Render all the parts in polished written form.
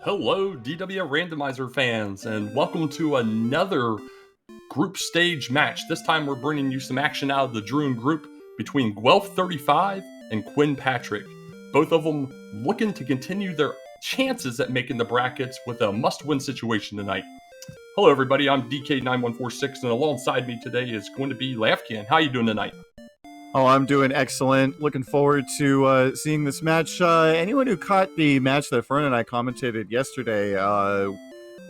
Hello, DW Randomizer fans, and welcome to another group stage match. This time we're bringing you some action out of the Druin group between Guelph35 and Quinn Patrick. Both of them looking to continue their chances at making the brackets with a must-win situation tonight. Hello, everybody. I'm DK9146, and alongside me today is going to be Lafkin. How you doing tonight? Oh, I'm doing excellent. Looking forward to seeing this match. Anyone who caught the match that Fern and I commentated yesterday,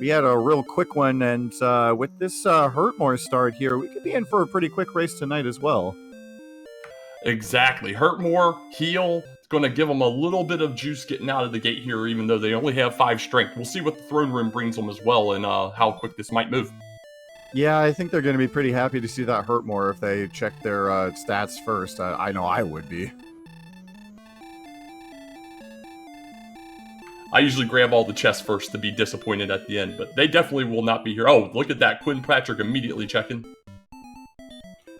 we had a real quick one, and with this Hurtmore start here, we could be in for a pretty quick race tonight as well. Exactly. Hurtmore, heal. It's going to give them a little bit of juice getting out of the gate here, even though they only have 5 strength. We'll see what the throne room brings them as well, and how quick this might move. Yeah, I think they're going to be pretty happy to see that Hurtmore if they check their stats first. I know I would be. I usually grab all the chests first to be disappointed at the end, but they definitely will not be here. Oh, look at that. Quinn Patrick immediately checking.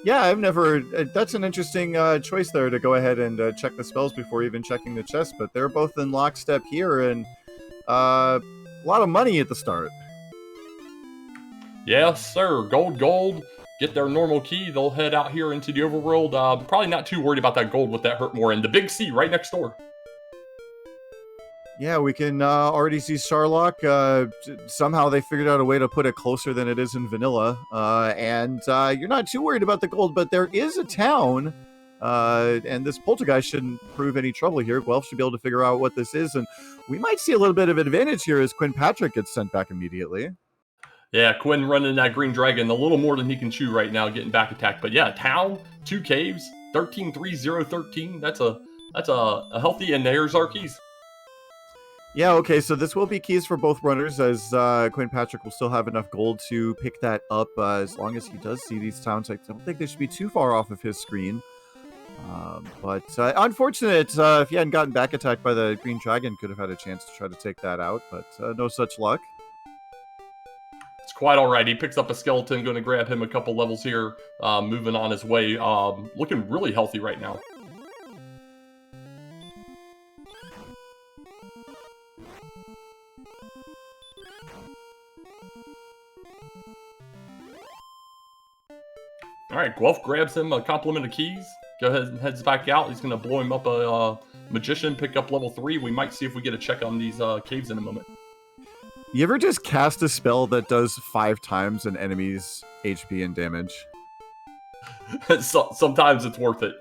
Yeah, I've never... that's an interesting choice there to go ahead and check the spells before even checking the chest, but they're both in lockstep here, and a lot of money at the start. Yes, sir. Gold. Get their normal key. They'll head out here into the overworld. Probably not too worried about that gold with that Hurtmore. And the big C right next door. Yeah, we can already see Sharlock. Somehow they figured out a way to put it closer than it is in vanilla. And you're not too worried about the gold, but there is a town. And this poltergeist shouldn't prove any trouble here. Guelph should be able to figure out what this is. And we might see a little bit of advantage here as Quinn Patrick gets sent back immediately. Yeah, Quinn running that green dragon a little more than he can chew right now, getting back attacked. But yeah, town, 2 caves, 13-3-0-13. That's a healthy, and there's our keys. Yeah, okay, so this will be keys for both runners, as Quinn Patrick will still have enough gold to pick that up as long as he does see these towns. I don't think they should be too far off of his screen. But unfortunate, if he hadn't gotten back attacked by the green dragon, could have had a chance to try to take that out, but no such luck. It's quite all right. He picks up a skeleton, going to grab him a couple levels here, moving on his way. Looking really healthy right now. All right, Guelph grabs him a complement of keys. Go ahead and heads back out. He's going to blow him up a magician, pick up level 3. We might see if we get a check on these caves in a moment. You ever just cast a spell that does 5 times an enemy's HP and damage? Sometimes it's worth it.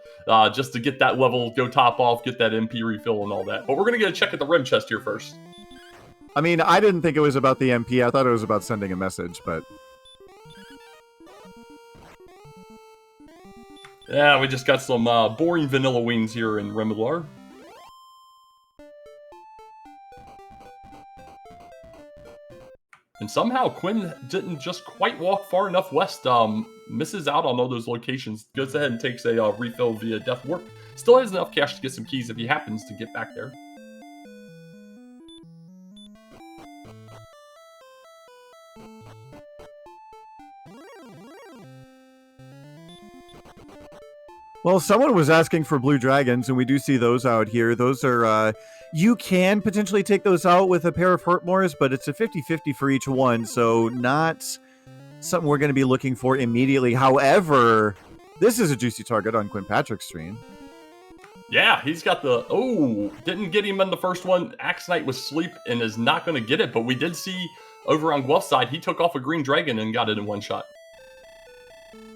Just to get that level, go top off, get that MP refill and all that. But we're going to get a check at the rim chest here first. I mean, I didn't think it was about the MP. I thought it was about sending a message, but... Yeah, we just got some boring vanilla wings here in Remidlar. And somehow Quinn didn't just quite walk far enough west. Misses out on all those locations. Goes ahead and takes a refill via Death Warp. Still has enough cash to get some keys if he happens to get back there. Well, someone was asking for blue dragons, and we do see those out here. Those are, you can potentially take those out with a pair of Hurtmores, but it's a 50-50 for each one, so not something we're going to be looking for immediately. However, this is a juicy target on Quinn Patrick's stream. Yeah, he's got the... Oh, didn't get him in the first one. Axe Knight was asleep and is not going to get it, but we did see over on Guelph's side, he took off a green dragon and got it in one shot.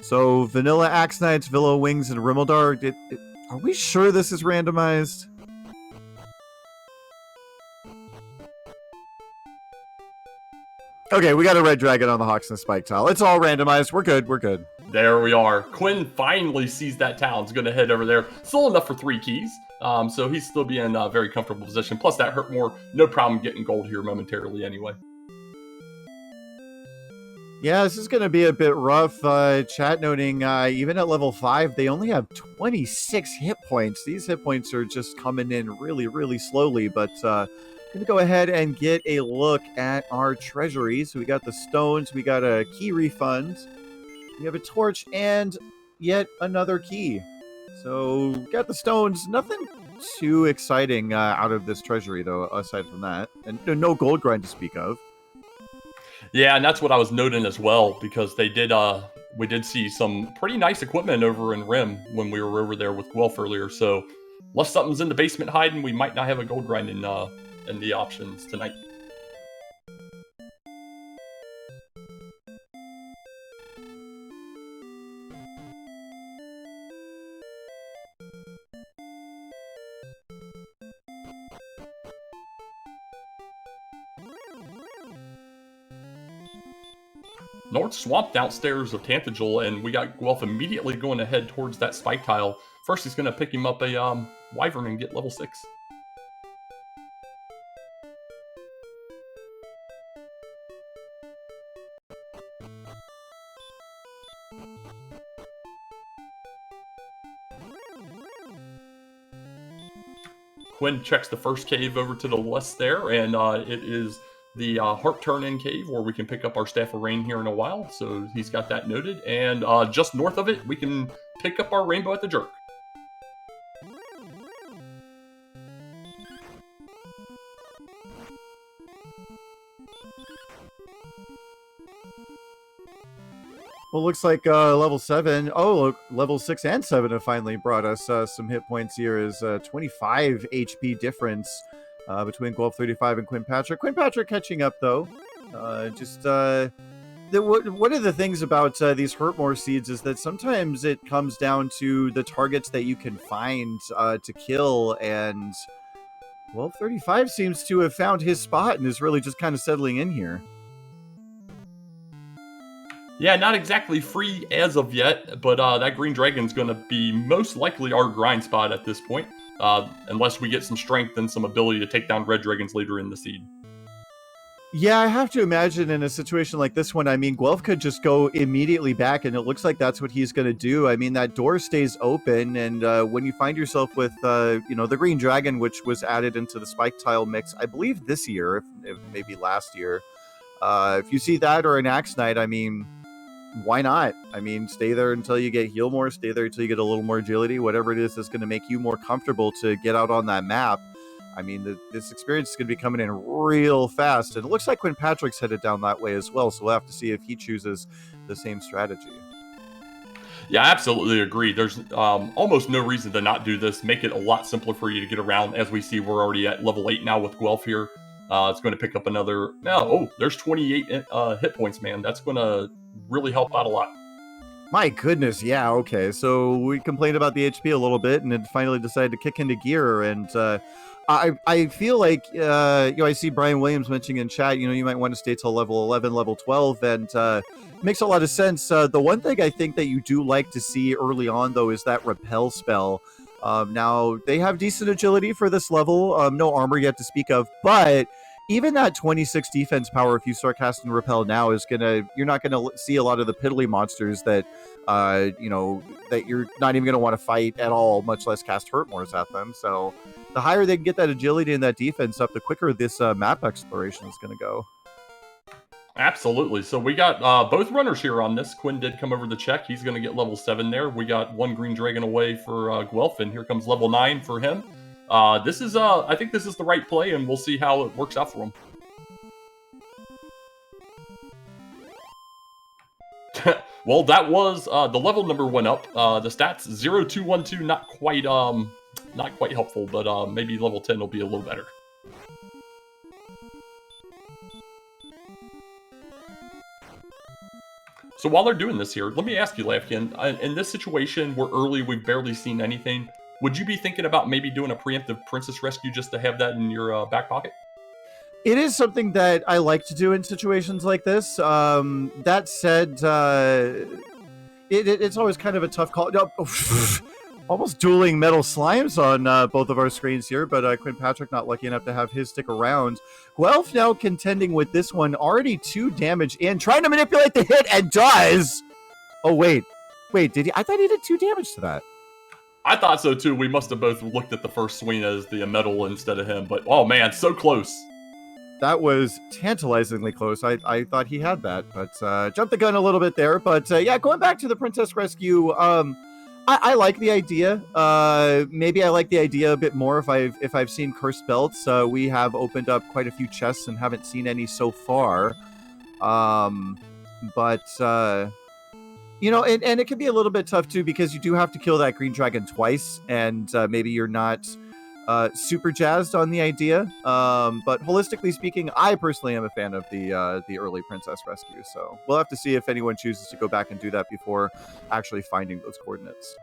So, Vanilla Axe Knights, Villa Wings, and Rimmeldar. Are we sure this is randomized? Okay, we got a red dragon on the Hawks and Spike tile. It's all randomized. We're good. There we are. Quinn finally sees that town. He's going to head over there. Still enough for 3 keys. So he's still be in a very comfortable position. Plus that Hurtmore, no problem getting gold here momentarily anyway. Yeah, this is going to be a bit rough. Chat noting, even at level 5, they only have 26 hit points. These hit points are just coming in really, really slowly. But I'm going to go ahead and get a look at our treasury. So we got the stones, we got a key refund, we have a torch, and yet another key. So got the stones. Nothing too exciting out of this treasury, though, aside from that. and no gold grind to speak of. Yeah, and that's what I was noting as well, because they did we did see some pretty nice equipment over in Rim when we were over there with Guelph earlier. So unless something's in the basement hiding, we might not have a gold grind in the options tonight. North Swamp downstairs of Tantagel, and we got Guelph immediately going to head towards that spike tile. First, he's going to pick him up a Wyvern and get level 6. Quinn checks the first cave over to the west there, and it is the Heart Turn-In cave where we can pick up our Staff of Rain here in a while. So he's got that noted. And just north of it, we can pick up our Rainbow at the Jerk. Well, looks like level 7. Oh, look, level 6 and 7 have finally brought us some hit points here. Is 25 HP difference between Guelph35 and Quinn Patrick. Quinn Patrick catching up, though. One of the things about these Hurtmore seeds is that sometimes it comes down to the targets that you can find to kill, and Guelph35 seems to have found his spot and is really just kind of settling in here. Yeah, not exactly free as of yet, but that Green Dragon's going to be most likely our grind spot at this point, unless we get some strength and some ability to take down Red Dragons later in the seed. Yeah, I have to imagine in a situation like this one, I mean, Guelph could just go immediately back, and it looks like that's what he's going to do. I mean, that door stays open, and when you find yourself with, the Green Dragon, which was added into the Spike Tile mix, I believe this year, if maybe last year, if you see that or an Axe Knight, I mean, why not? I mean, stay there until you get heal more, stay there until you get a little more agility, whatever it is that's going to make you more comfortable to get out on that map. I mean, this experience is going to be coming in real fast, and it looks like Quinn Patrick's headed down that way as well, so we'll have to see if he chooses the same strategy. Yeah, I absolutely agree. There's almost no reason to not do this. Make it a lot simpler for you to get around. As we see, we're already at level 8 now with Guelph here. It's going to pick up another... there's 28 hit points, man. That's going to really help out a lot. My goodness, yeah, okay. So we complained about the HP a little bit and then finally decided to kick into gear. And I feel like, I see Brian Williams mentioning in chat, you might want to stay till level 11, level 12, and makes a lot of sense. The one thing I think that you do like to see early on, though, is that Repel spell. Now, they have decent agility for this level, no armor yet to speak of, but even that 26 defense power, if you start casting Repel now, you're not gonna see a lot of the piddly monsters that, that you're not even gonna want to fight at all, much less cast Hurtmores at them. So the higher they can get that agility and that defense up, the quicker this map exploration is gonna go. Absolutely. So we got both runners here on this. Quinn did come over the check. He's going to get level 7 there. We got one Green Dragon away for Guelph, and here comes level 9 for him. I think this is the right play, and we'll see how it works out for him. Well, that was the level number went up. The stats 0212, not quite helpful, but maybe level 10 will be a little better. So while they're doing this here, let me ask you, Lafkin, in this situation, we're early, we've barely seen anything. Would you be thinking about maybe doing a preemptive princess rescue just to have that in your back pocket? It is something that I like to do in situations like this. That said, it's always kind of a tough call. Almost dueling metal slimes on both of our screens here, but Quinn Patrick not lucky enough to have his stick around. Guelph now contending with this one, already 2 damage in, trying to manipulate the hit, and does! Oh, wait, did he? I thought he did 2 damage to that. I thought so too. We must have both looked at the first swing as the metal instead of him, but oh man, so close. That was tantalizingly close. I thought he had that, but jumped the gun a little bit there. But yeah, going back to the Princess Rescue, I like the idea. Maybe I like the idea a bit more if I've seen cursed belts. We have opened up quite a few chests and haven't seen any so far. But and it can be a little bit tough too because you do have to kill that green dragon twice, and maybe you're not super jazzed on the idea. But holistically speaking, I personally am a fan of the early princess rescue. So we'll have to see if anyone chooses to go back and do that before actually finding those coordinates.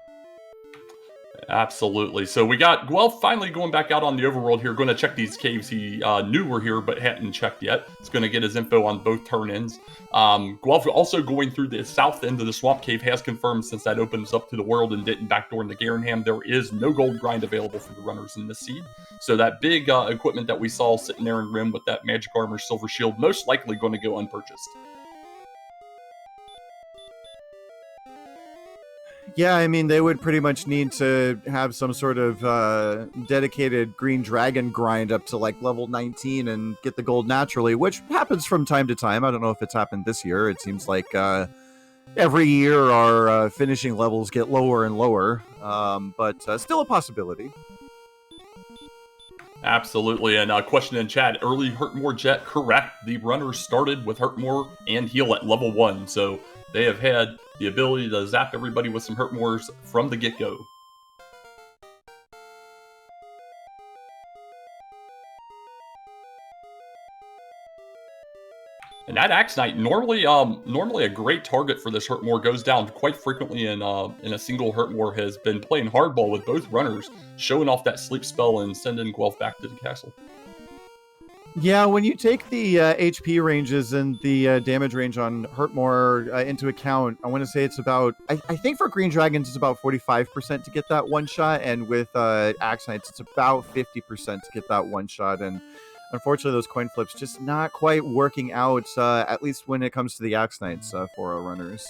Absolutely. So we got Guelph finally going back out on the overworld here, going to check these caves he knew were here but hadn't checked yet. He's going to get his info on both turn ends. Guelph also going through the south end of the swamp cave has confirmed, since that opens up to the world and didn't backdoor into Garenham, there is no gold grind available for the runners in this seed. So that big equipment that we saw sitting there in Rim with that magic armor, silver shield, most likely going to go unpurchased. Yeah, I mean, they would pretty much need to have some sort of dedicated green dragon grind up to like level 19 and get the gold naturally, which happens from time to time. I don't know if it's happened this year. It seems like every year our finishing levels get lower and lower, but still a possibility. Absolutely. And question in chat, early Hurtmore Jet, correct. The runners started with Hurtmore and Heal at level 1, so they have had the ability to zap everybody with some Hurtmores from the get-go. And that Axe Knight, normally a great target for this Hurtmore, goes down quite frequently in a single Hurtmore, has been playing hardball with both runners, showing off that sleep spell and sending Guelph back to the castle. Yeah, when you take the HP ranges and the damage range on Hurtmore into account, I want to say it's about, I think for Green Dragons, it's about 45% to get that one shot, and with Axe Knights, it's about 50% to get that one shot, and unfortunately, those coin flips just not quite working out, at least when it comes to the Axe Knights for our runners.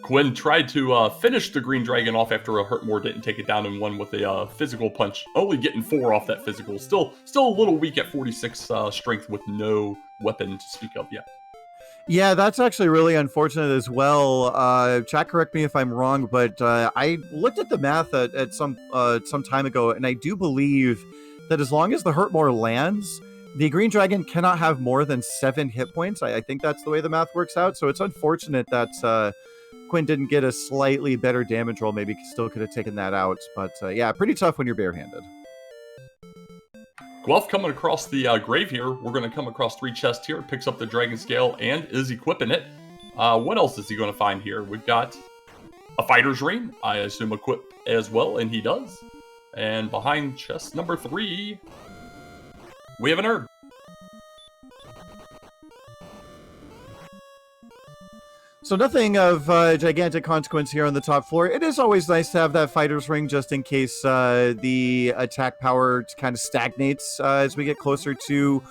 Quinn tried to finish the Green Dragon off after a Hurtmore didn't take it down and won with a physical punch, only getting 4 off that physical. Still a little weak at 46 strength with no weapon to speak of yet. Yeah, that's actually really unfortunate as well. Chat, correct me if I'm wrong, but I looked at the math at some time ago, and I do believe that as long as the Hurtmore lands, the Green Dragon cannot have more than 7 hit points. I think that's the way the math works out. So it's unfortunate that Quinn didn't get a slightly better damage roll. Maybe still could have taken that out. But yeah, pretty tough when you're barehanded. Guelph coming across the grave here. We're going to come across 3 chests here. Picks up the Dragon Scale and is equipping it. What else is he going to find here? We've got a Fighter's Ring. I assume equip as well, and he does. And behind chest number 3, we have an herb. So nothing of gigantic consequence here on the top floor. It is always nice to have that Fighter's Ring just in case the attack power kind of stagnates as we get closer to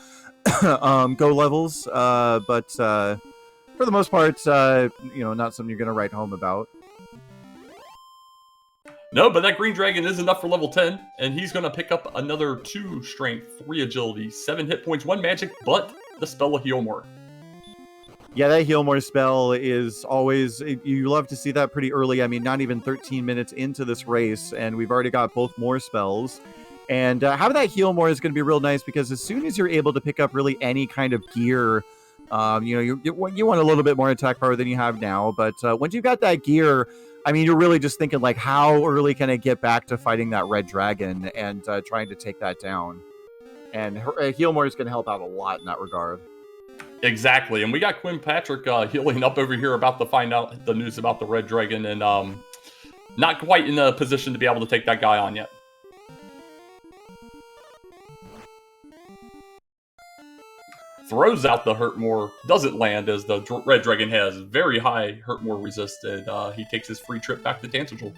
go levels. But for the most part, not something you're going to write home about. No, but that Green Dragon is enough for level 10, and he's going to pick up another 2 strength, 3 agility, 7 hit points, 1 magic, but the spell of Heal More. Yeah, that Heal More spell is always, you love to see that pretty early. I mean, not even 13 minutes into this race, and we've already got both more spells. And having that Heal More is going to be real nice, because as soon as you're able to pick up really any kind of gear, you want a little bit more attack power than you have now. But once you've got that gear, I mean, you're really just thinking, like, how early can I get back to fighting that red dragon and trying to take that down? And Heal More is going to help out a lot in that regard. Exactly, and we got Quinn Patrick healing up over here about to find out the news about the Red Dragon, and not quite in a position to be able to take that guy on yet. Throws out the Hurtmore, doesn't land as the Red Dragon has very high Hurtmore resist, and he takes his free trip back to Tansigil.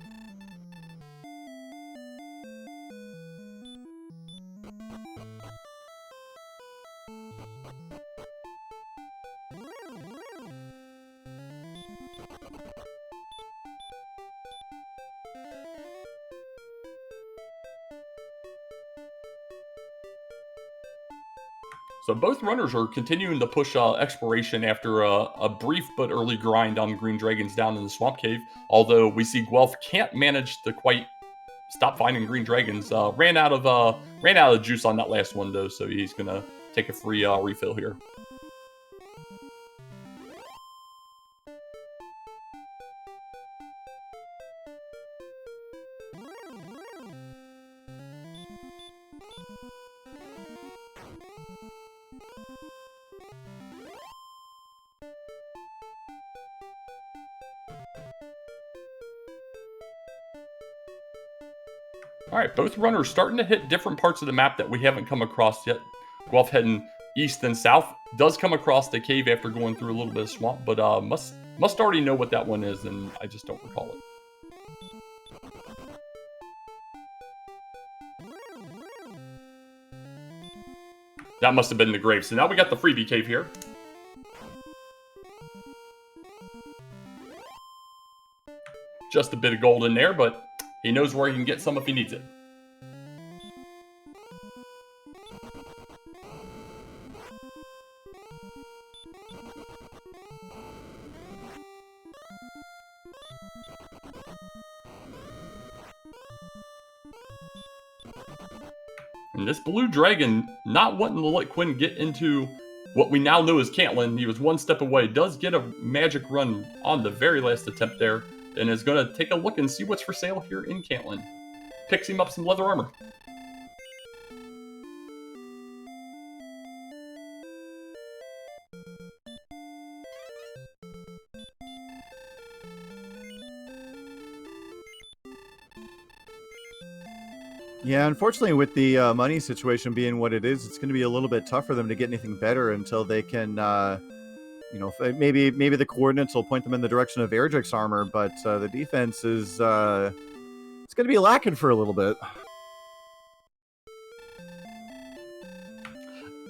So both runners are continuing to push exploration after a brief but early grind on green dragons down in the swamp cave. Although we see Guelph can't manage to quite stop finding green dragons. Ran out of juice on that last one though, so he's gonna take a free refill here. All right, both runners starting to hit different parts of the map that we haven't come across yet. Guelph heading east and south, does come across the cave after going through a little bit of swamp, but must already know what that one is, and I just don't recall it. That must have been the grave. So now we got the freebie cave here. Just a bit of gold in there, but he knows where he can get some if he needs it. And this blue dragon, not wanting to let Quinn get into what we now know as Cantlin, he was one step away, does get a magic run on the very last attempt there, and is going to take a look and see what's for sale here in Cantlin. Picks him up some leather armor. Yeah, unfortunately, with the money situation being what it is, it's going to be a little bit tough for them to get anything better until they can, maybe the coordinates will point them in the direction of Erdrick's armor, but the defense is it's going to be lacking for a little bit.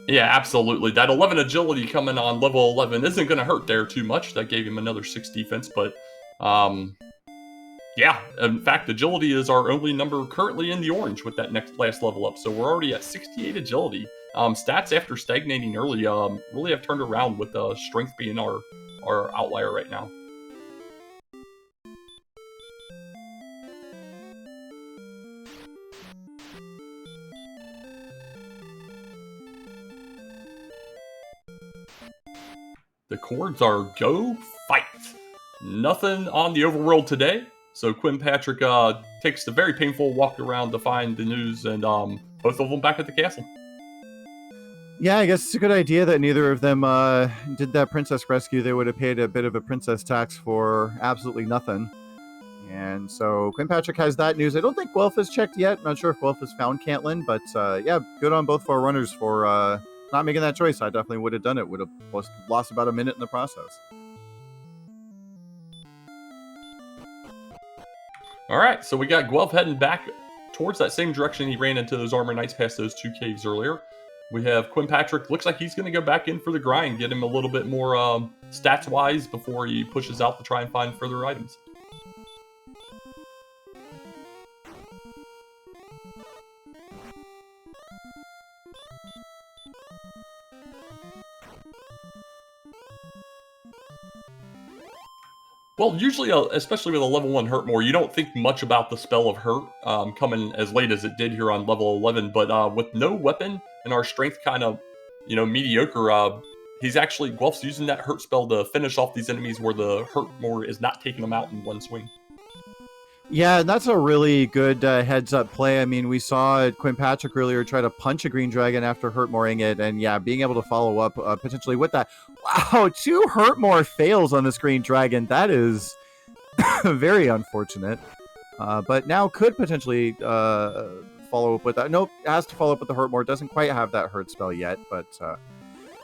Yeah, absolutely. That 11 agility coming on level 11 isn't going to hurt there too much. That gave him another 6 defense, but yeah, in fact, agility is our only number currently in the orange with that last level up. So we're already at 68 agility. Stats after stagnating early really have turned around with strength being our outlier right now. The chords are go fight. Nothing on the overworld today. So Quinn Patrick takes the very painful walk around to find the news, and both of them back at the castle. Yeah, I guess it's a good idea that neither of them did that princess rescue. They would have paid a bit of a princess tax for absolutely nothing. And so Quinn Patrick has that news. I don't think Guelph has checked yet. Not sure if Guelph has found Cantlin, but yeah, good on both of our runners for not making that choice. I definitely would have done it. Would have lost about a minute in the process. All right, so we got Guelph heading back towards that same direction he ran into those armor knights past those 2 caves earlier. We have Quinn Patrick. Looks like he's going to go back in for the grind, get him a little bit more stats-wise before he pushes out to try and find further items. Well, usually, especially with a level 1 hurt more, you don't think much about the spell of hurt coming as late as it did here on level 11. But with no weapon and our strength kind of, mediocre, he's actually, Guelph's using that hurt spell to finish off these enemies where the hurt more is not taking them out in one swing. Yeah, and that's a really good heads-up play. I mean, we saw Quinn Patrick earlier try to punch a green dragon after Hurtmoring it, and yeah, being able to follow up potentially with that. Wow, 2 Hurtmore fails on this green dragon. That is very unfortunate. But now could potentially follow up with that. Nope, has to follow up with the Hurtmore. Doesn't quite have that hurt spell yet, but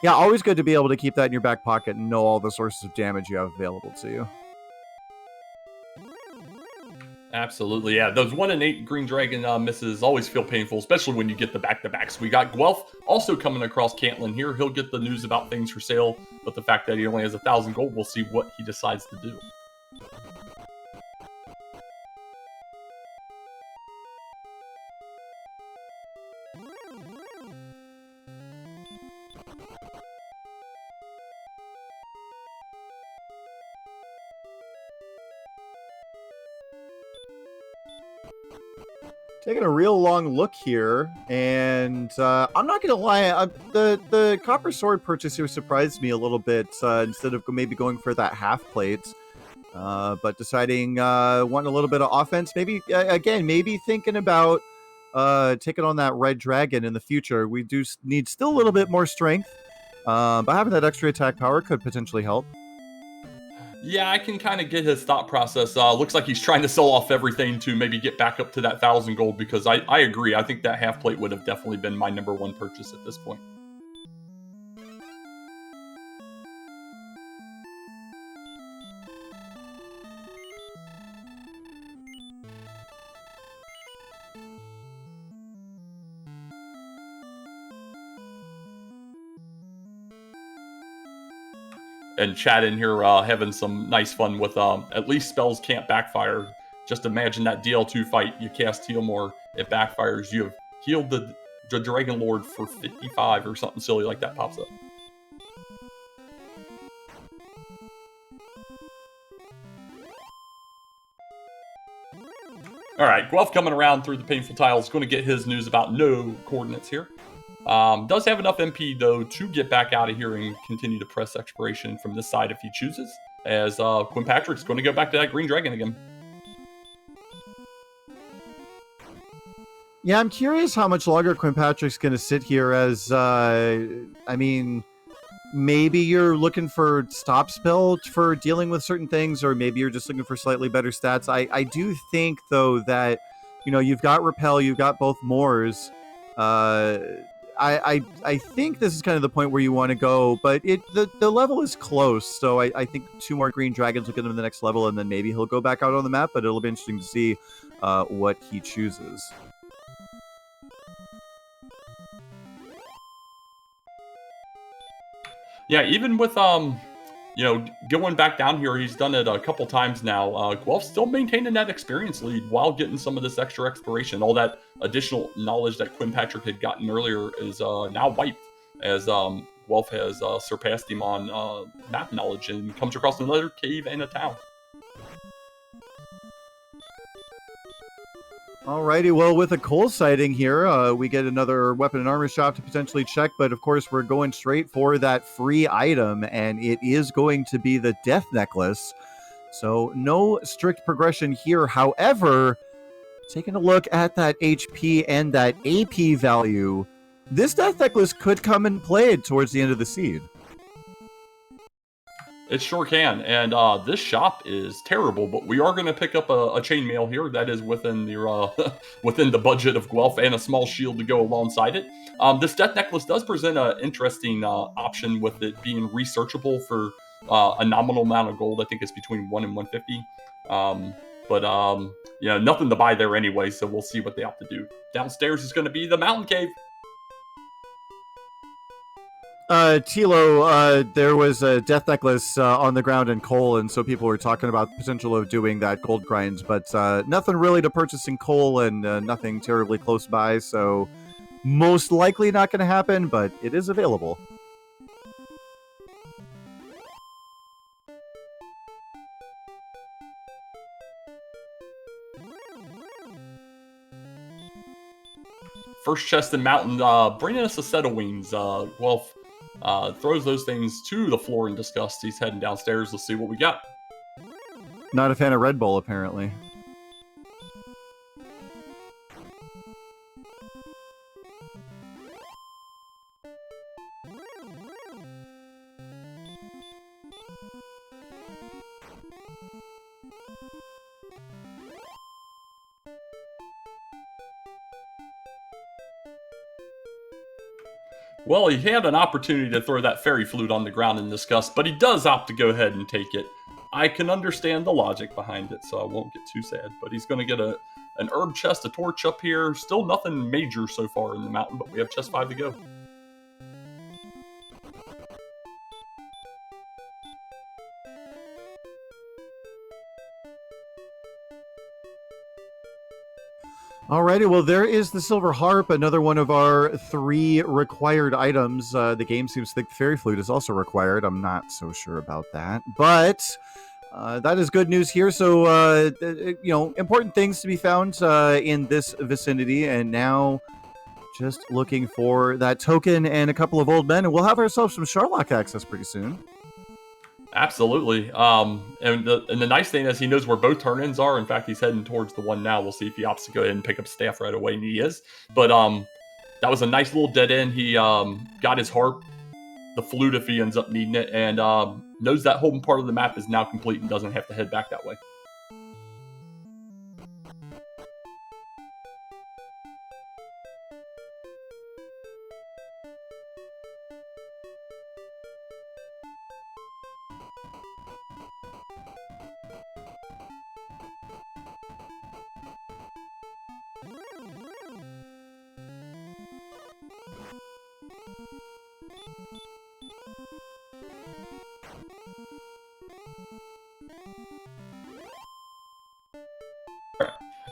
yeah, always good to be able to keep that in your back pocket and know all the sources of damage you have available to you. Absolutely, yeah. Those 1 in 8 green dragon misses always feel painful, especially when you get the back-to-backs. We got Guelph also coming across Cantlin here. He'll get the news about things for sale, but the fact that he only has 1,000 gold, we'll see what he decides to do. Taking a real long look here, and I'm not gonna lie, the copper sword purchase here surprised me a little bit. Instead of maybe going for that half plate, but deciding wanting a little bit of offense. Maybe again, maybe thinking about taking on that red dragon in the future. We do need still a little bit more strength, but having that extra attack power could potentially help. Yeah, I can kind of get his thought process. Looks like he's trying to sell off everything to maybe get back up to that 1,000 gold, because I agree. I think that half plate would have definitely been my number one purchase at this point. And chat in here having some nice fun with at least spells can't backfire. Just imagine that DL2 fight. You cast Heal More, it backfires. You have healed the Dragon Lord for 55 or something silly like that pops up. All right, Guelph coming around through the painful tiles, going to get his news about no coordinates here. Does have enough MP, though, to get back out of here and continue to press Expiration from this side if he chooses, as Quinn Patrick's going to go back to that Green Dragon again. Yeah, I'm curious how much longer Quinn Patrick's going to sit here as, I mean, maybe you're looking for stop spell for dealing with certain things, or maybe you're just looking for slightly better stats. I do think, though, that, you know, you've got Repel, you've got both Moors. I think this is kind of the point where you want to go, but the level is close, so I think 2 more Green Dragons will get him to the next level, and then maybe he'll go back out on the map, but it'll be interesting to see what he chooses. Yeah, even with you know, going back down here, he's done it a couple times now. Guelph's still maintaining that experience lead while getting some of this extra exploration. All that additional knowledge that Quinn Patrick had gotten earlier is now wiped, as Guelph has surpassed him on map knowledge and comes across another cave and a town. Alrighty, well, with a coal sighting here, we get another weapon and armor shop to potentially check, but of course we're going straight for that free item, and it is going to be the Death Necklace. So no strict progression here. However, taking a look at that HP and that AP value, this Death Necklace could come and play towards the end of the seed. It sure can, and this shop is terrible, but we are going to pick up a chainmail here that is within the within the budget of Guelph, and a small shield to go alongside it. This Death Necklace does present an interesting option with it being researchable for a nominal amount of gold. I think it's between 1 and 150. But you know, nothing to buy there anyway, so we'll see what they have to do. Downstairs is going to be the Mountain Cave. Tilo, there was a Death Necklace on the ground in coal, and so people were talking about the potential of doing that gold grind, but nothing really to purchase in coal, and nothing terribly close by, so most likely not going to happen, but it is available. First chest in Mountain, bringing us a set of wings. Guelph throws those things to the floor in disgust. He's heading downstairs. Let's see what we got. Not a fan of Red Bull, apparently. Well, he had an opportunity to throw that fairy flute on the ground in disgust, but he does opt to go ahead and take it. I can understand the logic behind it, so I won't get too sad. But he's going to get an herb chest, a torch up here. Still nothing major so far in the mountain, but we have chest 5 to go. Alrighty, well, there is the Silver Harp, another one of our 3 required items. The game seems to think the Fairy Flute is also required. I'm not so sure about that. But That is good news here. So, important things to be found in this vicinity. And now just looking for that token and a couple of old men. And we'll have ourselves some Sharlock access pretty soon. Absolutely. And the nice thing is he knows where both turn-ins are. In fact, he's heading towards the one now. We'll see if he opts to go ahead and pick up staff right away, and he is. But that was a nice little dead end. He got his harp, the flute if he ends up needing it, and knows that whole part of the map is now complete and doesn't have to head back that way.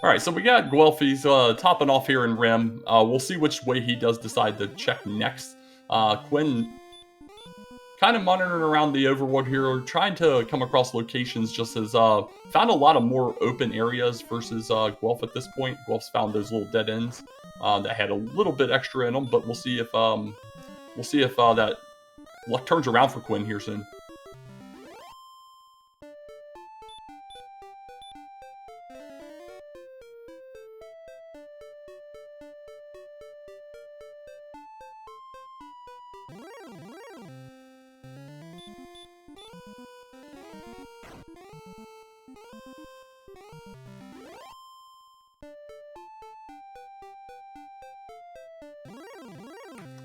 All right, so we got Guelph. He's topping off here in Rim. We'll see which way he does decide to check next. Quinn kind of monitoring around the overworld here, trying to come across locations, just as found a lot of more open areas versus Guelph at this point. Guelph's found those little dead ends that had a little bit extra in them, but we'll see if that luck turns around for Quinn here soon.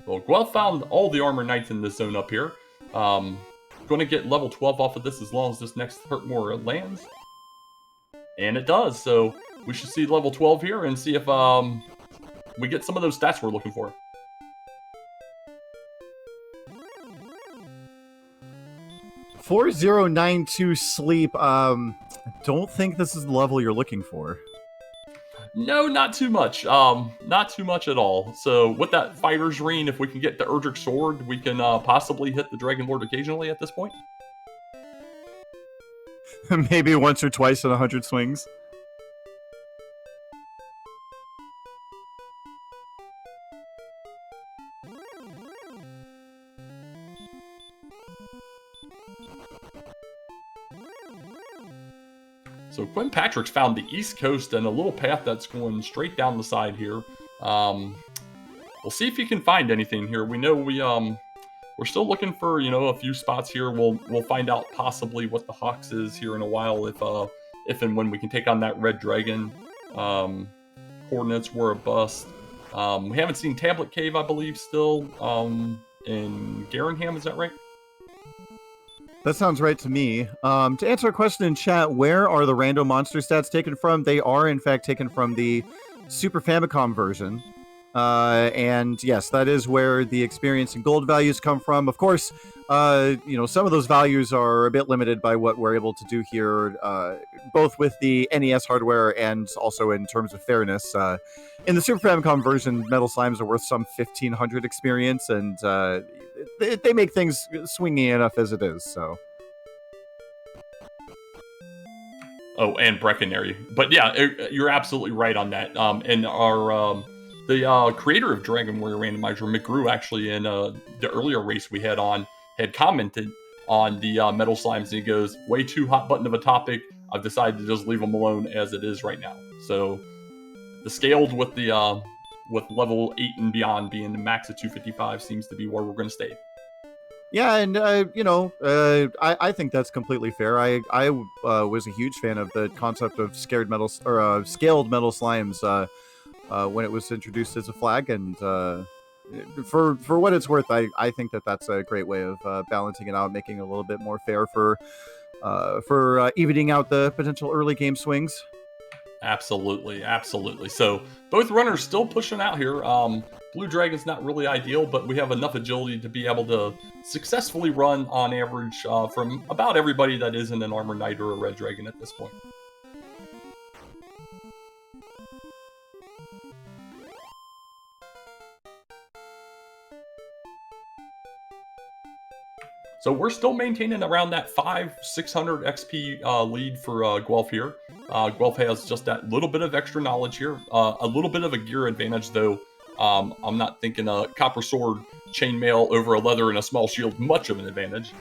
Well, Guelph found all the armor knights in this zone up here. Going to get level 12 off of this as long as this next Hurtmore lands. And it does, so we should see level 12 here and see if we get some of those stats we're looking for. $4092 sleep. Don't think this is the level you're looking for. No, not too much. Not too much at all. So with that Fighter's Ring, if we can get the Erdrick Sword, we can possibly hit the Dragon Lord occasionally at this point. Maybe once or twice in 100 swings. So Quinn Patrick's found the East Coast and a little path that's going straight down the side here. We'll see if he can find anything here. We know we're still looking for a few spots here. We'll find out possibly what the Hawks is here in a while if and when we can take on that Red Dragon. Coordinates were a bust. We haven't seen Tablet Cave, I believe, still in Garenham. Is that right? That sounds right to me. To answer a question in chat, where are the random monster stats taken from? They are, in fact, taken from the Super Famicom version. And yes, that is where the experience and gold values come from. Of course, some of those values are a bit limited by what we're able to do here, both with the NES hardware and also in terms of fairness. In the Super Famicom version, Metal Slimes are worth some 1,500 experience, and they make things swingy enough as it is, so. Oh, and Breckenary. But yeah, you're absolutely right on that. And our the creator of Dragon Warrior Randomizer, McGrew, actually in the earlier race we had on, had commented on the Metal Slimes, and he goes, way too hot button of a topic. I've decided to just leave them alone as it is right now. So the scaled with the with level 8 and beyond being the max of 255 seems to be where we're going to stay. Yeah, and I think that's completely fair. I was a huge fan of the concept of scaled metal slimes when it was introduced as a flag, and for what it's worth, I think that's a great way of balancing it out, making it a little bit more fair for evening out the potential early game swings. Absolutely. So both runners still pushing out here. Blue Dragon's not really ideal, but we have enough agility to be able to successfully run on average from about everybody that isn't an Armor Knight or a Red Dragon at this point. So we're still maintaining around that 600 XP lead for Guelph here. Guelph has just that little bit of extra knowledge here. A little bit of a gear advantage, though. I'm not thinking a copper sword, chainmail over a leather and a small shield much of an advantage.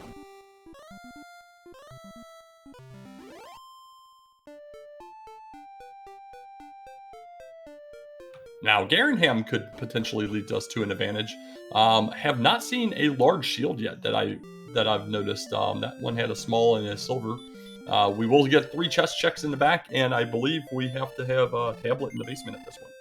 Now, Garenham could potentially lead us to an advantage. Have not seen a large shield yet that I've noticed. That one had a small and a silver. We will get 3 chest checks in the back, and I believe we have to have a tablet in the basement at this one.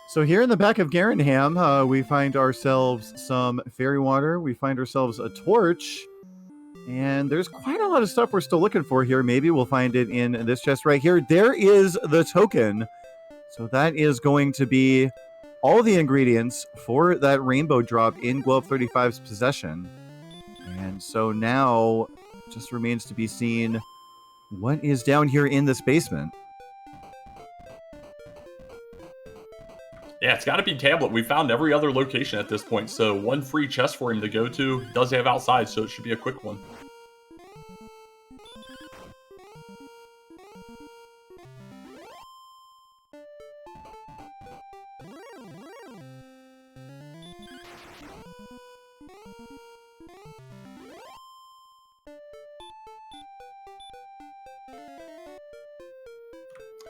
So here in the back of Garenham, we find ourselves some fairy water. We find ourselves a torch. And there's quite a lot of stuff we're still looking for here. Maybe we'll find it in this chest right here. There is the token. So that is going to be all the ingredients for that rainbow drop in Guelph35's possession. And so now just remains to be seen what is down here in this basement. Yeah, it's got to be tablet. We found every other location at this point, so 1 free chest for him to go to. He does have outside, so it should be a quick one.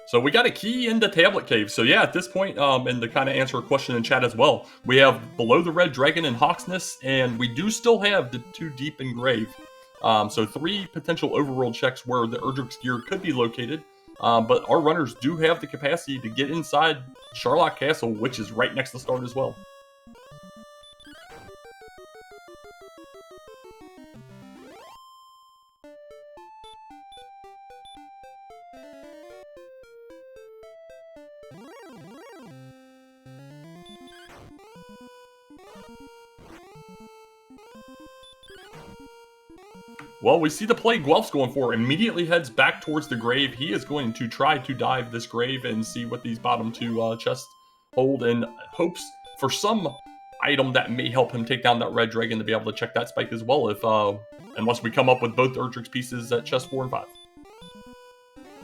So we got a key in the tablet cave. So yeah, at this point, and to kind of answer a question in chat as well, we have below the red dragon and Hawksness, and we do still have the 2 deep and grave. So 3 potential overworld checks where the Erdrick's gear could be located. But our runners do have the capacity to get inside Sharlock Castle, which is right next to start as well. Well, we see the play Guelph's going for. Immediately heads back towards the grave. He is going to try to dive this grave and see what these bottom 2 chests hold, and hopes for some item that may help him take down that red dragon to be able to check that spike as well, if unless we come up with both Erdrick's pieces at chest 4 and 5.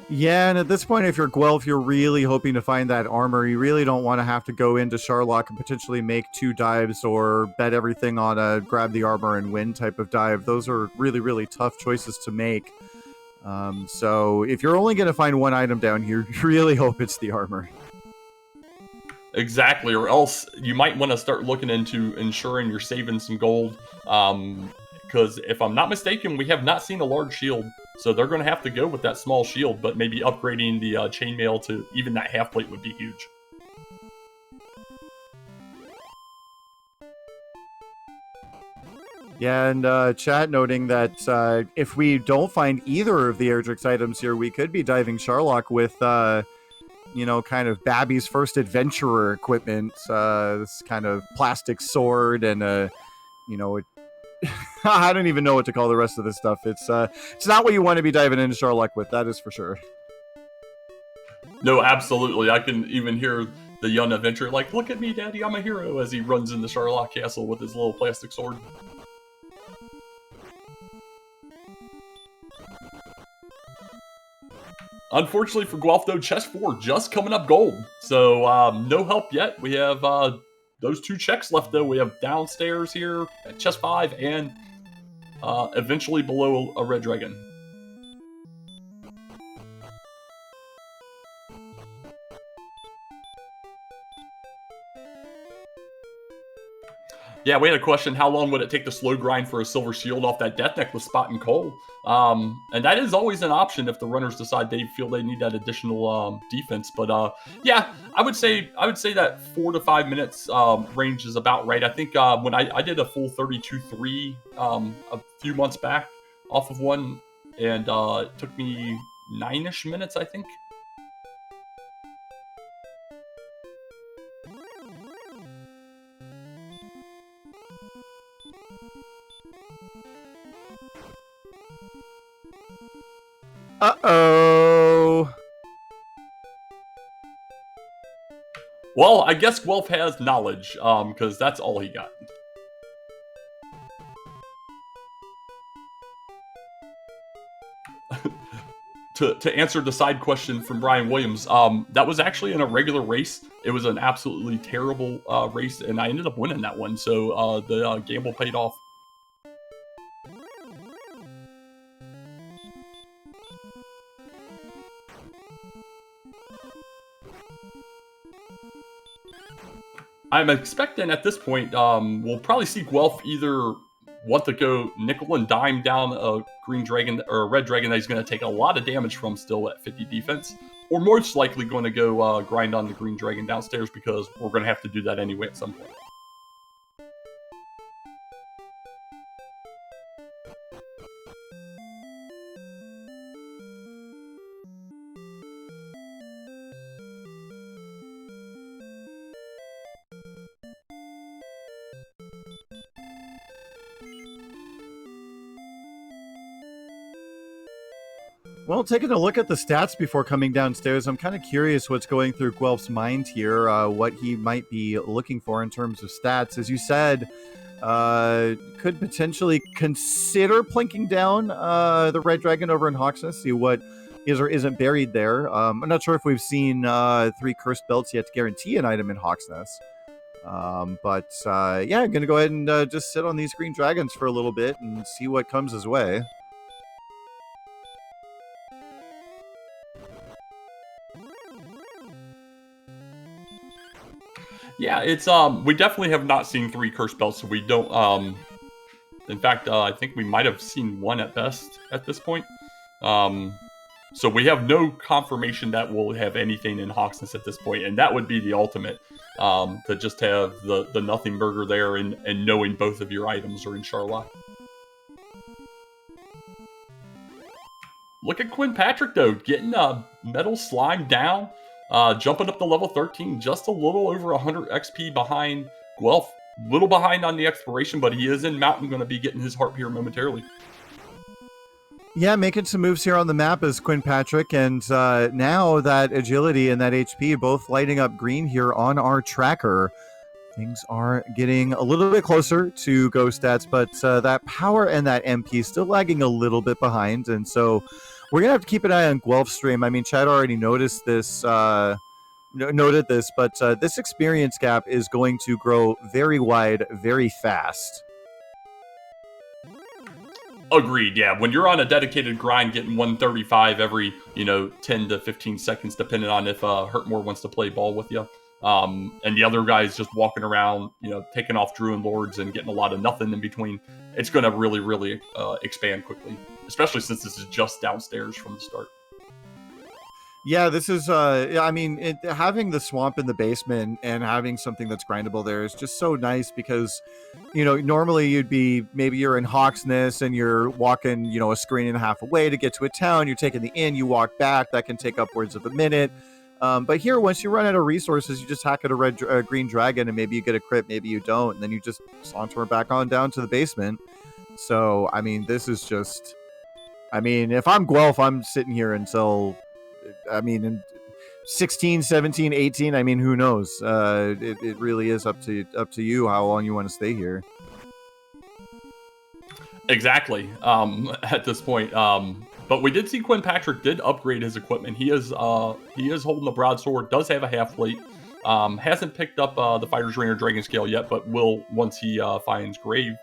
Yeah, and at this point, if you're Guelph, you're really hoping to find that armor. You really don't want to have to go into Sharlock and potentially make 2 dives or bet everything on a grab the armor and win type of dive. Those are really, really tough choices to make. So if you're only going to find 1 item down here, you really hope it's the armor. Exactly, or else you might want to start looking into ensuring you're saving some gold. Because if I'm not mistaken, we have not seen a large shield. So they're going to have to go with that small shield, but maybe upgrading the chainmail to even that half plate would be huge. Yeah, and chat noting that if we don't find either of the Erdrick's items here, we could be diving Sharlock with, kind of Babby's first adventurer equipment. This kind of plastic sword and I don't even know what to call the rest of this stuff. It's not what you want to be diving into Sharlock with, that is for sure. No, absolutely. I can even hear the young adventurer like, "Look at me, Daddy, I'm a hero," as he runs into Sharlock Castle with his little plastic sword. Unfortunately for Guelph, though, chest 4 just coming up gold. So no help yet. We have those 2 checks left, though. We have downstairs here at chest 5 and eventually below a red dragon. Yeah, we had a question, how long would it take to slow grind for a silver shield off that death necklace spot in coal? And that is always an option if the runners decide they feel they need that additional defense. But yeah, I would say that 4 to 5 minutes range is about right. I think when I did a full 32-3 a few months back off of one, and it took me 9-ish minutes, I think. Uh-oh. Well, I guess Guelph has knowledge, because that's all he got. To answer the side question from Brian Williams, that was actually in a regular race. It was an absolutely terrible race, and I ended up winning that one, so the gamble paid off. I'm expecting at this point, we'll probably see Guelph either want to go nickel and dime down a green dragon or a red dragon that he's going to take a lot of damage from still at 50 defense, or most likely going to go grind on the green dragon downstairs because we're going to have to do that anyway at some point. Well, taking a look at the stats before coming downstairs, I'm kind of curious what's going through Guelph's mind here, what he might be looking for in terms of stats. As you said, could potentially consider plinking down the Red Dragon over in Hawksness, see what is or isn't buried there. I'm not sure if we've seen 3 cursed belts yet to guarantee an item in Hawksness. But yeah, I'm going to go ahead and just sit on these green dragons for a little bit and see what comes his way. Yeah, it's we definitely have not seen 3 curse belts, so we don't in fact I think we might have seen 1 at best at this point. So we have no confirmation that we'll have anything in Hawksness at this point, and that would be the ultimate, to just have the nothing burger there and knowing both of your items are in Charlotte. Look at Quinn Patrick though, getting Metal Slime down. Jumping up to level 13, just a little over 100 XP behind Guelph. Little behind on the exploration, but he is in Mountain, going to be getting his heart here momentarily. Yeah, making some moves here on the map is Quinn Patrick, and now that agility and that HP both lighting up green here on our tracker. Things are getting a little bit closer to go stats, but that power and that MP still lagging a little bit behind, and so we're going to have to keep an eye on Guelph's stream. I mean, Chad already noticed this, noted this, but this experience gap is going to grow very wide, very fast. Agreed, yeah. When you're on a dedicated grind, getting 135 every, 10 to 15 seconds, depending on if Hurtmore wants to play ball with you. And the other guy's just walking around, taking off Druin Lords and getting a lot of nothing in between. It's going to really, really expand quickly, especially since this is just downstairs from the start. Yeah, this is, having the swamp in the basement and having something that's grindable there is just so nice because, normally maybe you're in Hawksness and you're walking, a screen and a half away to get to a town. You're taking the inn, you walk back, that can take upwards of a minute. But here, once you run out of resources, you just hack at a green dragon, and maybe you get a crit, maybe you don't, and then you just saunter back on down to the basement. So, I mean, this is just... I mean, if I'm Guelph, I'm sitting here until... in 16, 17, 18, who knows? It really is up to you how long you want to stay here. Exactly. At this point, but we did see Quinn Patrick did upgrade his equipment. He is holding the broadsword, does have a half plate. Hasn't picked up the Fighter's Ring or Dragon Scale yet, but will once he finds Grave,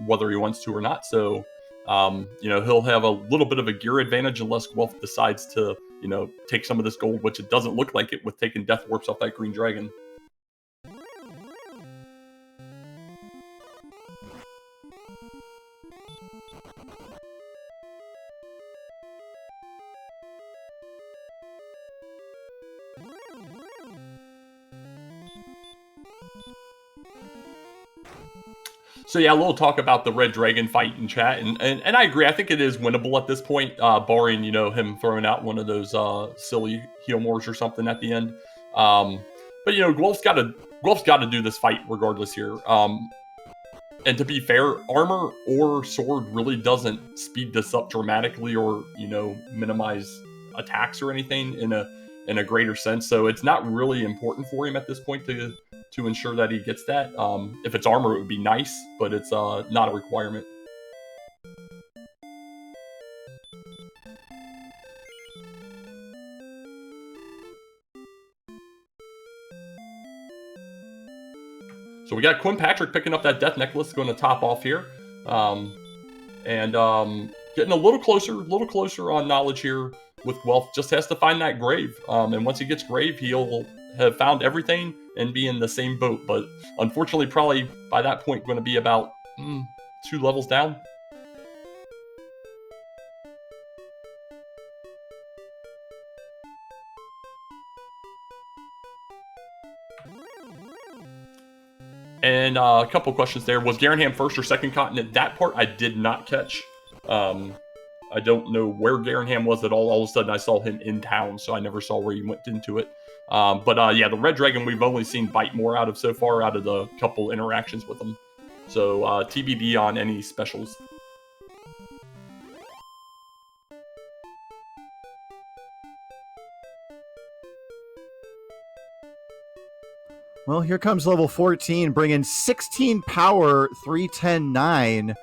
whether he wants to or not. So, he'll have a little bit of a gear advantage unless Guelph decides to, take some of this gold, which it doesn't look like it with taking Death Warps off that green dragon. So yeah, a little talk about the Red Dragon fight in chat, and I agree. I think it is winnable at this point, barring him throwing out one of those silly heal mores or something at the end. But Guelph's got to do this fight regardless here. And to be fair, armor or sword really doesn't speed this up dramatically or, minimize attacks or anything in a greater sense. So it's not really important for him at this point to ensure that he gets that. If it's armor, it would be nice, but it's not a requirement. So we got Quinn Patrick picking up that death necklace, going to top off here. And getting a little closer on knowledge here with Guelph. Just has to find that grave. And once he gets grave, he'll have found everything and be in the same boat. But unfortunately, probably by that point, going to be about 2 levels down. And a couple questions there. Was Garenham first or second continent? That part I did not catch. I don't know where Garenham was at all. All of a sudden, I saw him in town, so I never saw where he went into it. But yeah, the Red Dragon we've only seen bite more out of so far, out of the couple interactions with him. So TBD on any specials. Well, here comes level 14, bringing 16 power, 310, 9.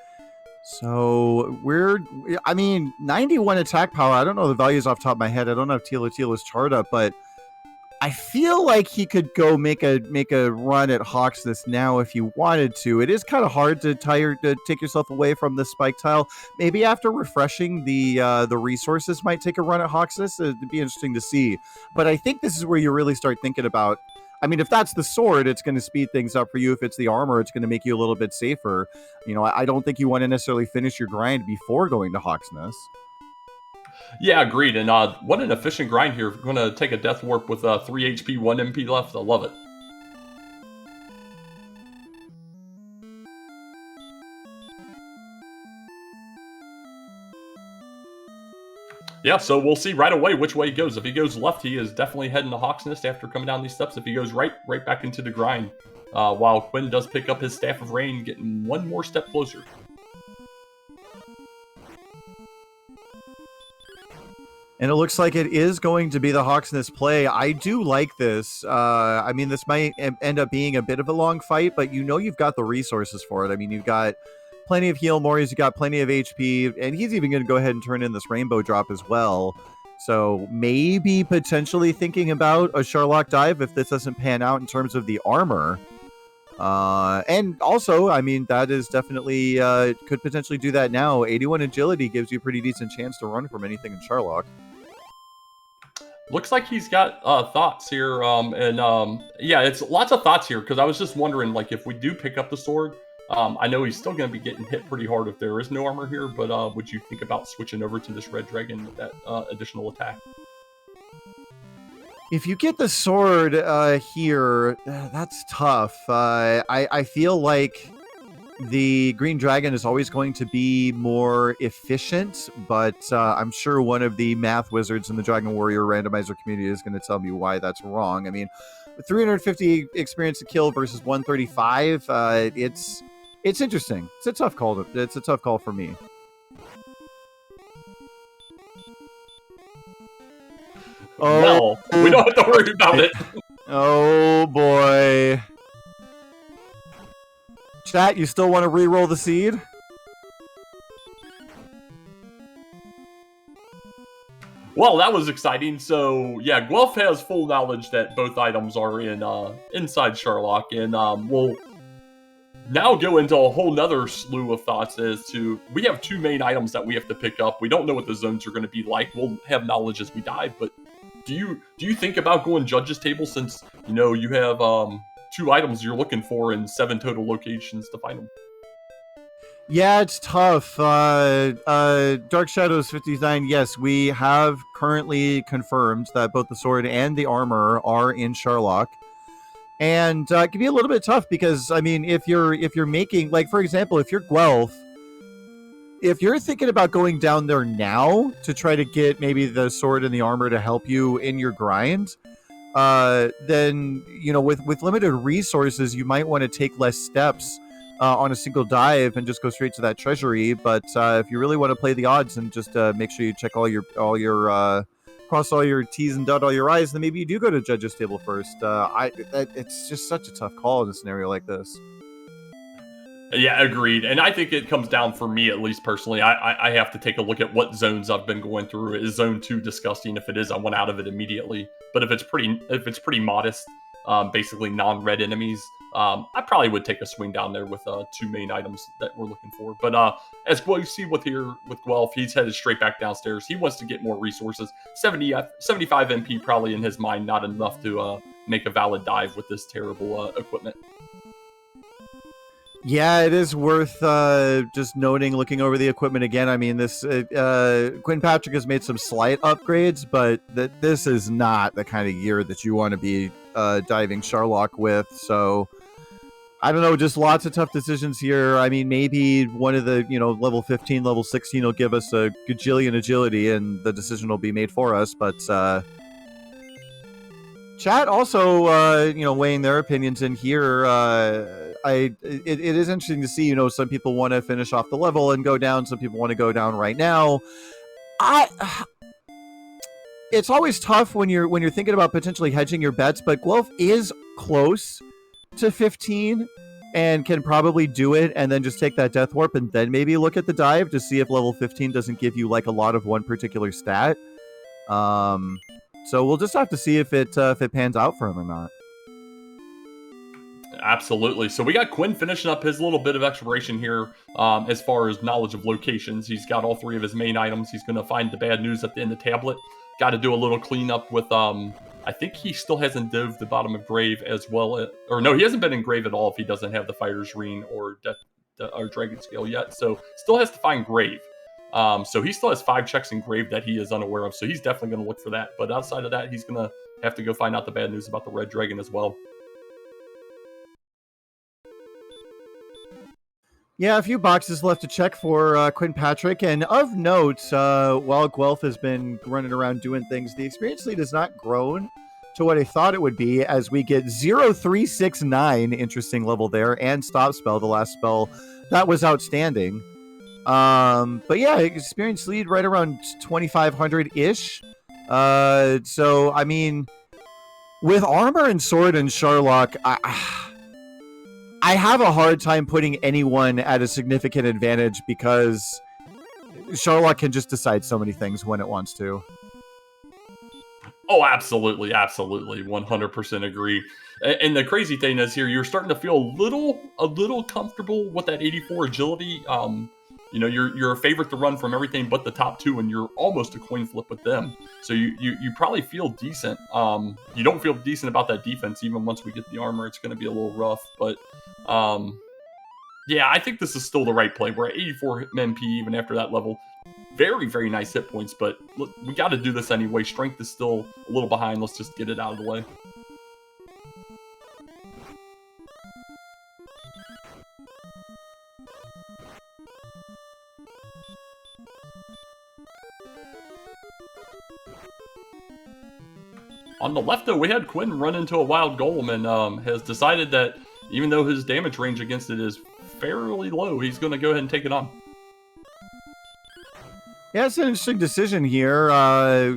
So 91 attack power. I don't know the values off the top of my head. I don't have Tila's chart up, but I feel like he could go make a run at Hawksness now if you wanted to. It is kind of hard to take yourself away from the spike tile. Maybe after refreshing the resources, might take a run at Hawksness. It'd be interesting to see. But I think this is where you really start thinking about. I mean, if that's the sword, it's going to speed things up for you. If it's the armor, it's going to make you a little bit safer. I don't think you want to necessarily finish your grind before going to Hawksness. Yeah, agreed. And what an efficient grind here. Going to take a Death Warp with 3 HP, 1 MP left. I love it. Yeah, so we'll see right away which way he goes. If he goes left, he is definitely heading to Hawksnest after coming down these steps. If he goes right back into the grind. While Quinn does pick up his Staff of Rain, getting one more step closer. And it looks like it is going to be the Hawksness play. I do like this. I mean, this might end up being a bit of a long fight, but you've got the resources for it. I mean, you've got plenty of heal mores, you've got plenty of HP, and he's even going to go ahead and turn in this rainbow drop as well. So maybe potentially thinking about a Sherlock dive if this doesn't pan out in terms of the armor. And also, I mean, that is definitely could potentially do that now. 81 agility gives you a pretty decent chance to run from anything in Sherlock. Looks like he's got thoughts here, yeah, it's lots of thoughts here, because I was just wondering, like, if we do pick up the sword, I know he's still going to be getting hit pretty hard if there is no armor here, but would you think about switching over to this Red Dragon with that additional attack? If you get the sword here, that's tough. I feel like the Green Dragon is always going to be more efficient, but I'm sure one of the math wizards in the Dragon Warrior randomizer community is going to tell me why that's wrong. I mean, with 350 experience to kill versus 135, it's interesting. It's a tough call. It's a tough call for me. Oh, well, we don't have to worry about it. Oh boy. Chat, you still want to re-roll the seed? Well, that was exciting. So, yeah, Guelph has full knowledge that both items are in inside Sherlock, and we'll now go into a whole nother slew of thoughts as to, we have 2 main items that we have to pick up. We don't know what the zones are going to be like. We'll have knowledge as we dive, but do you think about going Judge's Table, since, you have 2 items you're looking for in 7 total locations to find them? Yeah, it's tough. Dark Shadows 59, yes, we have currently confirmed that both the sword and the armor are in Sherlock. And it can be a little bit tough because, I mean, if you're making, like, for example, if you're Guelph, if you're thinking about going down there now to try to get maybe the sword and the armor to help you in your grind, then, with limited resources, you might want to take less steps on a single dive and just go straight to that treasury. But if you really want to play the odds and just make sure you check all your cross all your T's and dot all your I's, then maybe you do go to Judge's table first. It's just such a tough call in a scenario like this. Yeah, agreed. And I think it comes down, for me at least personally, I have to take a look at what zones I've been going through. Is zone 2 disgusting? If it is, I want out of it immediately. But if it's pretty modest, basically non-red enemies, I probably would take a swing down there with 2 main items that we're looking for. But as well, you see with Guelph, he's headed straight back downstairs. He wants to get more resources. 75 MP probably in his mind, not enough to make a valid dive with this terrible equipment. Yeah, it is worth just noting, looking over the equipment again. I mean, this Quinn Patrick has made some slight upgrades, but this is not the kind of gear that you want to be diving Sharlock with. So, I don't know, just lots of tough decisions here. I mean, maybe one of the, level 15, level 16 will give us a gajillion agility, and the decision will be made for us. But chat also, weighing their opinions in here. It is interesting to see, some people want to finish off the level and go down. Some people want to go down right now. It's always tough when you're thinking about potentially hedging your bets, but Guelph is close to 15 and can probably do it and then just take that death warp and then maybe look at the dive to see if level 15 doesn't give you like a lot of one particular stat. So we'll just have to see if it pans out for him or not. Absolutely. So we got Quinn finishing up his little bit of exploration here as far as knowledge of locations. He's got all 3 of his main items. He's going to find the bad news at the end of the tablet. Got to do a little cleanup with, I think he still hasn't dove the bottom of grave as well. Or no, he hasn't been in grave at all if he doesn't have the fighter's ring or dragon scale yet. So still has to find grave. So he still has 5 checks in grave that he is unaware of. So he's definitely going to look for that. But outside of that, he's going to have to go find out the bad news about the red dragon as well. Yeah, a few boxes left to check for Quinn Patrick. And of note, while Guelph has been running around doing things, the experience lead has not grown to what I thought it would be, as we get 0369, interesting level there, and Stop Spell, the last spell. That was outstanding. But yeah, experience lead right around 2,500-ish. So, I mean, with Armor and Sword and Sharlock, I have a hard time putting anyone at a significant advantage because Sharlock can just decide so many things when it wants to. Oh, absolutely. 100% agree. And the crazy thing is here, you're starting to feel a little comfortable with that 84 agility. You're a favorite to run from everything but the top 2, and you're almost a coin flip with them. So you probably feel decent. You don't feel decent about that defense. Even once we get the armor, it's going to be a little rough. But yeah, I think this is still the right play. We're at 84 MP even after that level. Very, very nice hit points, but look, we got to do this anyway. Strength is still a little behind. Let's just get it out of the way. On the left, though, we had Quinn run into a wild golem and has decided that even though his damage range against it is fairly low, he's going to go ahead and take it on. Yeah, it's an interesting decision here.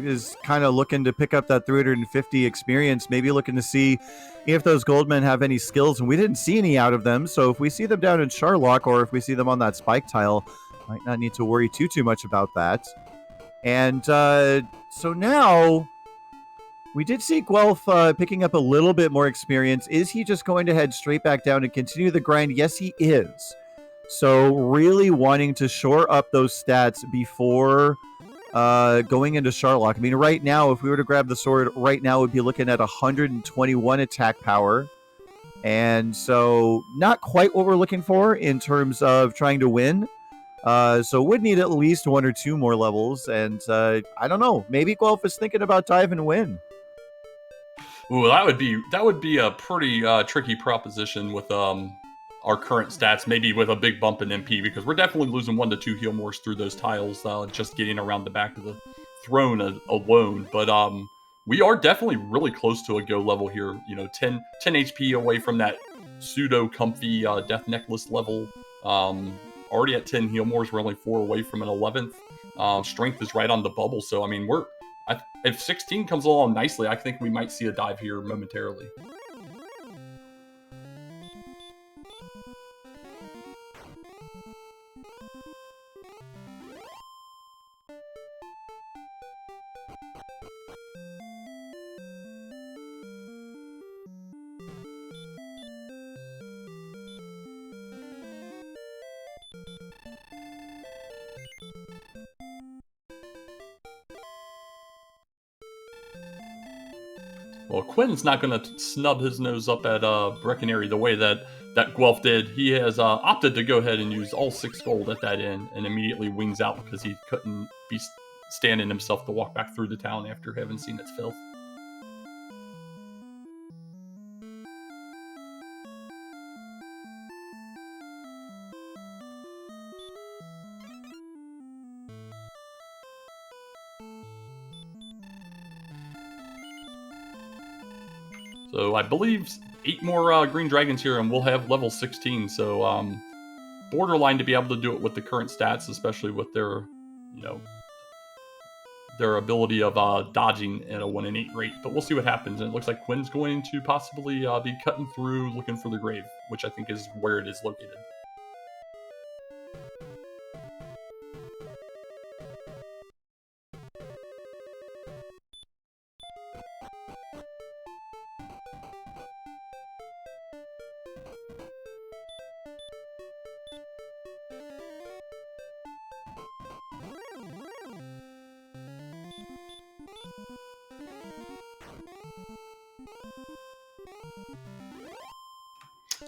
Is kind of looking to pick up that 350 experience, maybe looking to see if those goldmen have any skills, and we didn't see any out of them. So if we see them down in Sharlock, or if we see them on that spike tile, might not need to worry too much about that. And so now we did see Guelph picking up a little bit more experience. Is he just going to head straight back down and continue the grind? Yes, he is. So really wanting to shore up those stats before going into Sharlock. I mean, right now, if we were to grab the sword, right now we'd be looking at 121 attack power. And so not quite what we're looking for in terms of trying to win. So would need at least 1 or 2 more levels. And I don't know, maybe Guelph is thinking about dive and win. Ooh, that would be a pretty tricky proposition with our current stats, maybe with a big bump in MP, because we're definitely losing 1 to 2 heal mores through those tiles, just getting around the back of the throne alone. But we are definitely really close to a go level here. 10 HP away from that pseudo comfy Death Necklace level. Already at 10 heal mores, we're only 4 away from an 11th. Strength is right on the bubble, so I mean, if 16 comes along nicely, I think we might see a dive here momentarily. Well, Quinn's not going to snub his nose up at Breckenary the way that Guelph did. He has opted to go ahead and use all 6 gold at that inn and immediately wings out because he couldn't be standing himself to walk back through the town after having seen its filth. So I believe 8 more green dragons here, and we'll have level 16. So borderline to be able to do it with the current stats, especially with their, their ability of dodging at a 1 in 8 rate. But we'll see what happens. And it looks like Quinn's going to possibly be cutting through, looking for the grave, which I think is where it is located.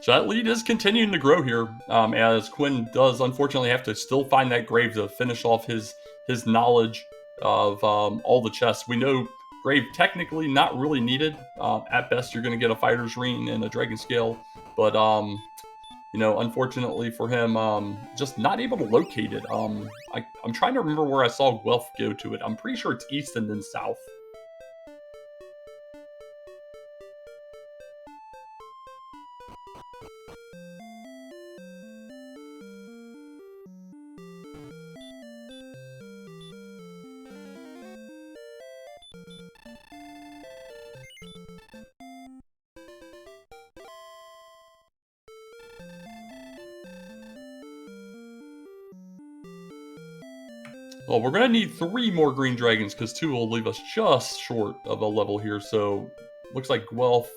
So that lead is continuing to grow here, as Quinn does unfortunately have to still find that grave to finish off his knowledge of all the chests. We know grave technically not really needed. At best, you're going to get a fighter's ring and a dragon scale, but unfortunately for him, just not able to locate it. I'm trying to remember where I saw Guelph go to it. I'm pretty sure it's east and then south. Well, we're going to need 3 more green dragons because 2 will leave us just short of a level here. So looks like Guelph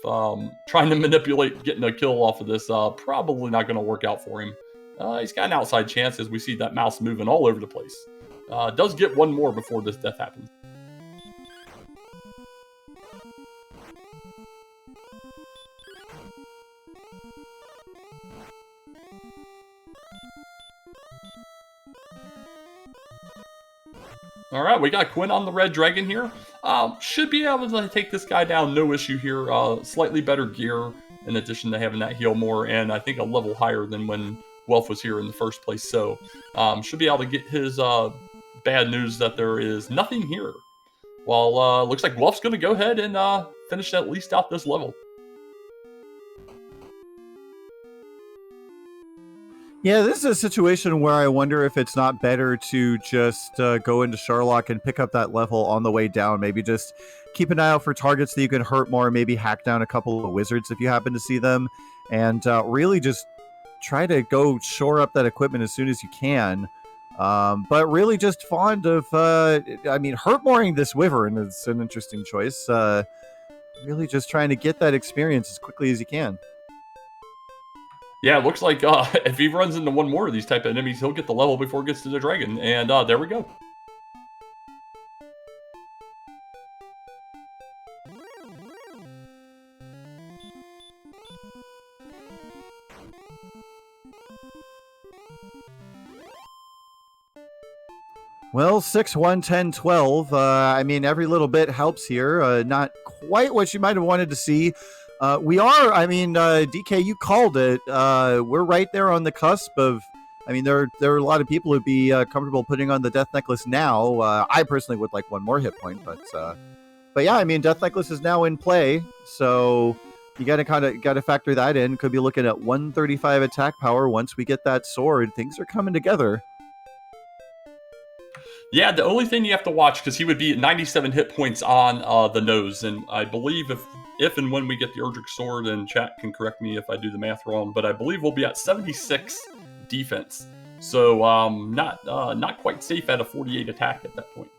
trying to manipulate getting a kill off of this. Probably not going to work out for him. He's got an outside chance as we see that mouse moving all over the place. Does get 1 more before this death happens. All right, we got Quinn on the red dragon here. Should be able to take this guy down, no issue here. Slightly better gear in addition to having that heal more, and I think a level higher than when Guelph was here in the first place. So should be able to get his bad news that there is nothing here. Well, looks like Guelph's going to go ahead and finish at least out this level. Yeah, this is a situation where I wonder if it's not better to just go into Sherlock and pick up that level on the way down. Maybe just keep an eye out for targets that you can hurt more. Maybe hack down a couple of wizards if you happen to see them. And really just try to go shore up that equipment as soon as you can. But really just fond of, hurt-mooring this wyvern is an interesting choice. Really just trying to get that experience as quickly as you can. Yeah, it looks like if he runs into 1 more of these type of enemies, he'll get the level before it gets to the dragon. And there we go. Well, 6, 1, 10, 12. Every little bit helps here. Not quite what you might have wanted to see. DK, you called it. We're right there on the cusp of, there are a lot of people who'd be comfortable putting on the Death Necklace now. I personally would like 1 more hit point, but yeah, Death Necklace is now in play. So You gotta factor that in. Could be looking at 135 attack power once we get that sword. Things are coming together. Yeah, the only thing you have to watch, because he would be at 97 hit points on the nose, and I believe if and when we get the Erdrick Sword, and chat can correct me if I do the math wrong, but I believe we'll be at 76 defense. So not quite safe at a 48 attack at that point.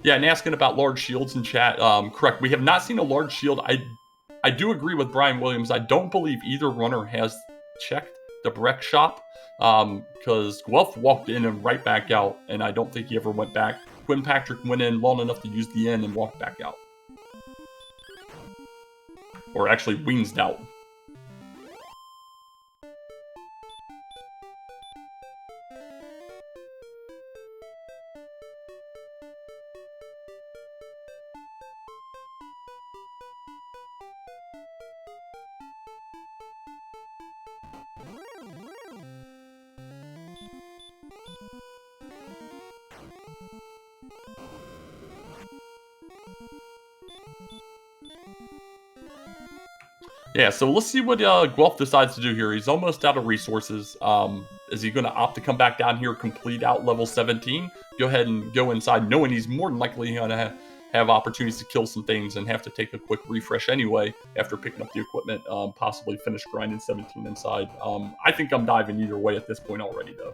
Yeah, and asking about large shields in chat, correct. We have not seen a large shield. I do agree with Brian Williams. I don't believe either runner has checked the Breck shop, because Guelph walked in and right back out, and I don't think he ever went back. Quinn Patrick went in long enough to use the inn and walked back out. Or actually wings out. Yeah, so let's see what Guelph decides to do here. He's almost out of resources. Is he going to opt to come back down here, complete out level 17? Go ahead and go inside, knowing he's more than likely going to have opportunities to kill some things and have to take a quick refresh anyway after picking up the equipment, possibly finish grinding 17 inside. I think I'm diving either way at this point already, though.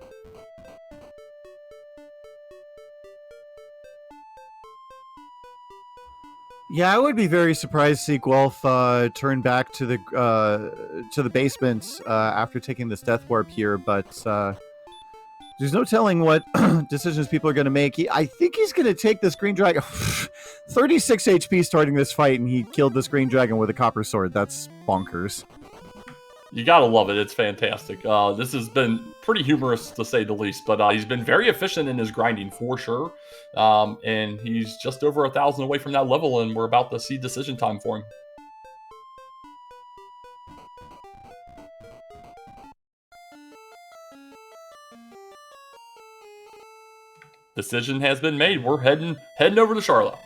Yeah, I would be very surprised to see Guelph turn back to the basement after taking this death warp here, but there's no telling what decisions people are going to make. I think he's going to take this green dragon. 36 HP starting this fight, and he killed this green dragon with a copper sword. That's bonkers. You gotta love it. It's fantastic. This has been pretty humorous, to say the least, but he's been very efficient in his grinding, for sure. And he's just over 1,000 away from that level, and we're about to see decision time for him. Decision has been made. We're heading over to Charlotte.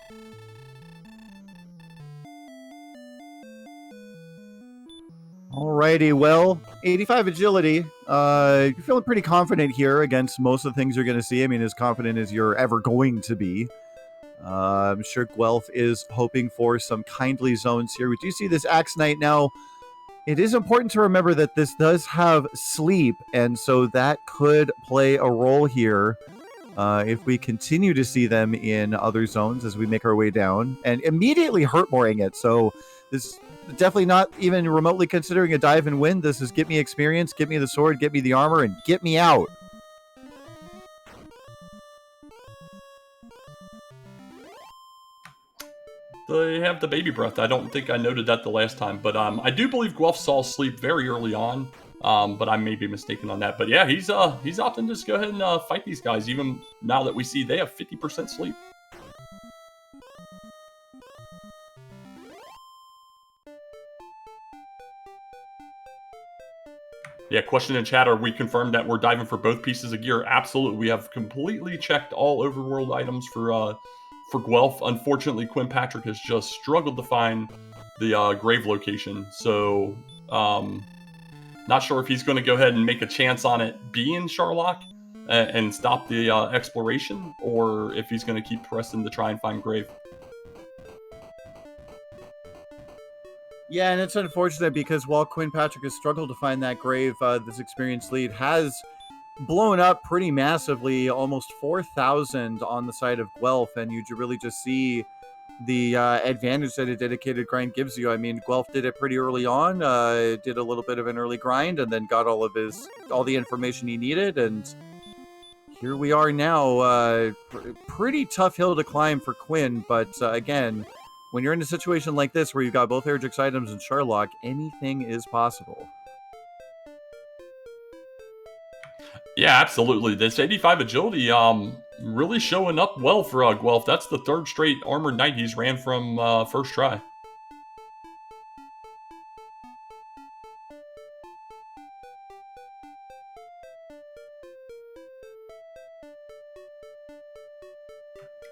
Alrighty, well, 85 agility. You're feeling pretty confident here against most of the things you're going to see. I mean, as confident as you're ever going to be. I'm sure Guelph is hoping for some kindly zones here. We do see this Axe Knight now. It is important to remember that this does have sleep, and so that could play a role here if we continue to see them in other zones as we make our way down, and immediately hurtmoring it. So this definitely not even remotely considering a dive and win. This is get me experience, get me the sword, get me the armor, and get me out. They have the baby breath. I don't think I noted that the last time, but I do believe Guelph saw sleep very early on, but I may be mistaken on that. But yeah, he's opting to just go ahead and fight these guys, even now that we see they have 50% sleep. Yeah, question in chat, are we confirmed that we're diving for both pieces of gear? Absolutely. We have completely checked all overworld items for Guelph. Unfortunately, Quinn Patrick has just struggled to find the grave location. So, not sure if he's going to go ahead and make a chance on it being Charlock and stop the exploration, or if he's going to keep pressing to try and find grave. Yeah, and it's unfortunate because while Quinn Patrick has struggled to find that grave, this experienced lead has blown up pretty massively, almost 4,000 on the side of Guelph, and you really just see the advantage that a dedicated grind gives you. I mean, Guelph did it pretty early on, did a little bit of an early grind, and then got all the information he needed, and here we are now. Pretty tough hill to climb for Quinn, but again, when you're in a situation like this where you've got both Erdrick's items and Charlock, anything is possible. Yeah, absolutely. This 85 agility really showing up well for Guelph. That's the third straight armored knight he's ran from first try.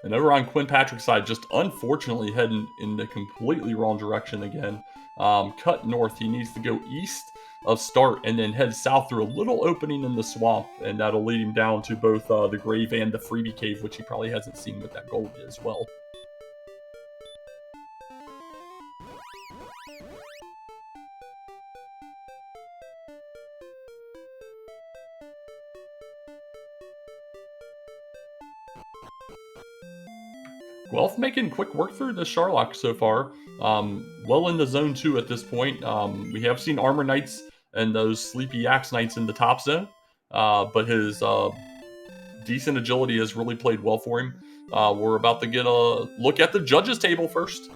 And over on Quinn Patrick's side, just unfortunately heading in the completely wrong direction again. Cut north, he needs to go east of start and then head south through a little opening in the swamp, and that'll lead him down to both the grave and the freebie cave, which he probably hasn't seen what that gold is as well. Guelph making quick work through the Sharlock so far. Well into zone 2 at this point. We have seen Armor Knights and those Sleepy Axe Knights in the top zone, but his decent agility has really played well for him. We're about to get a look at the judges table first.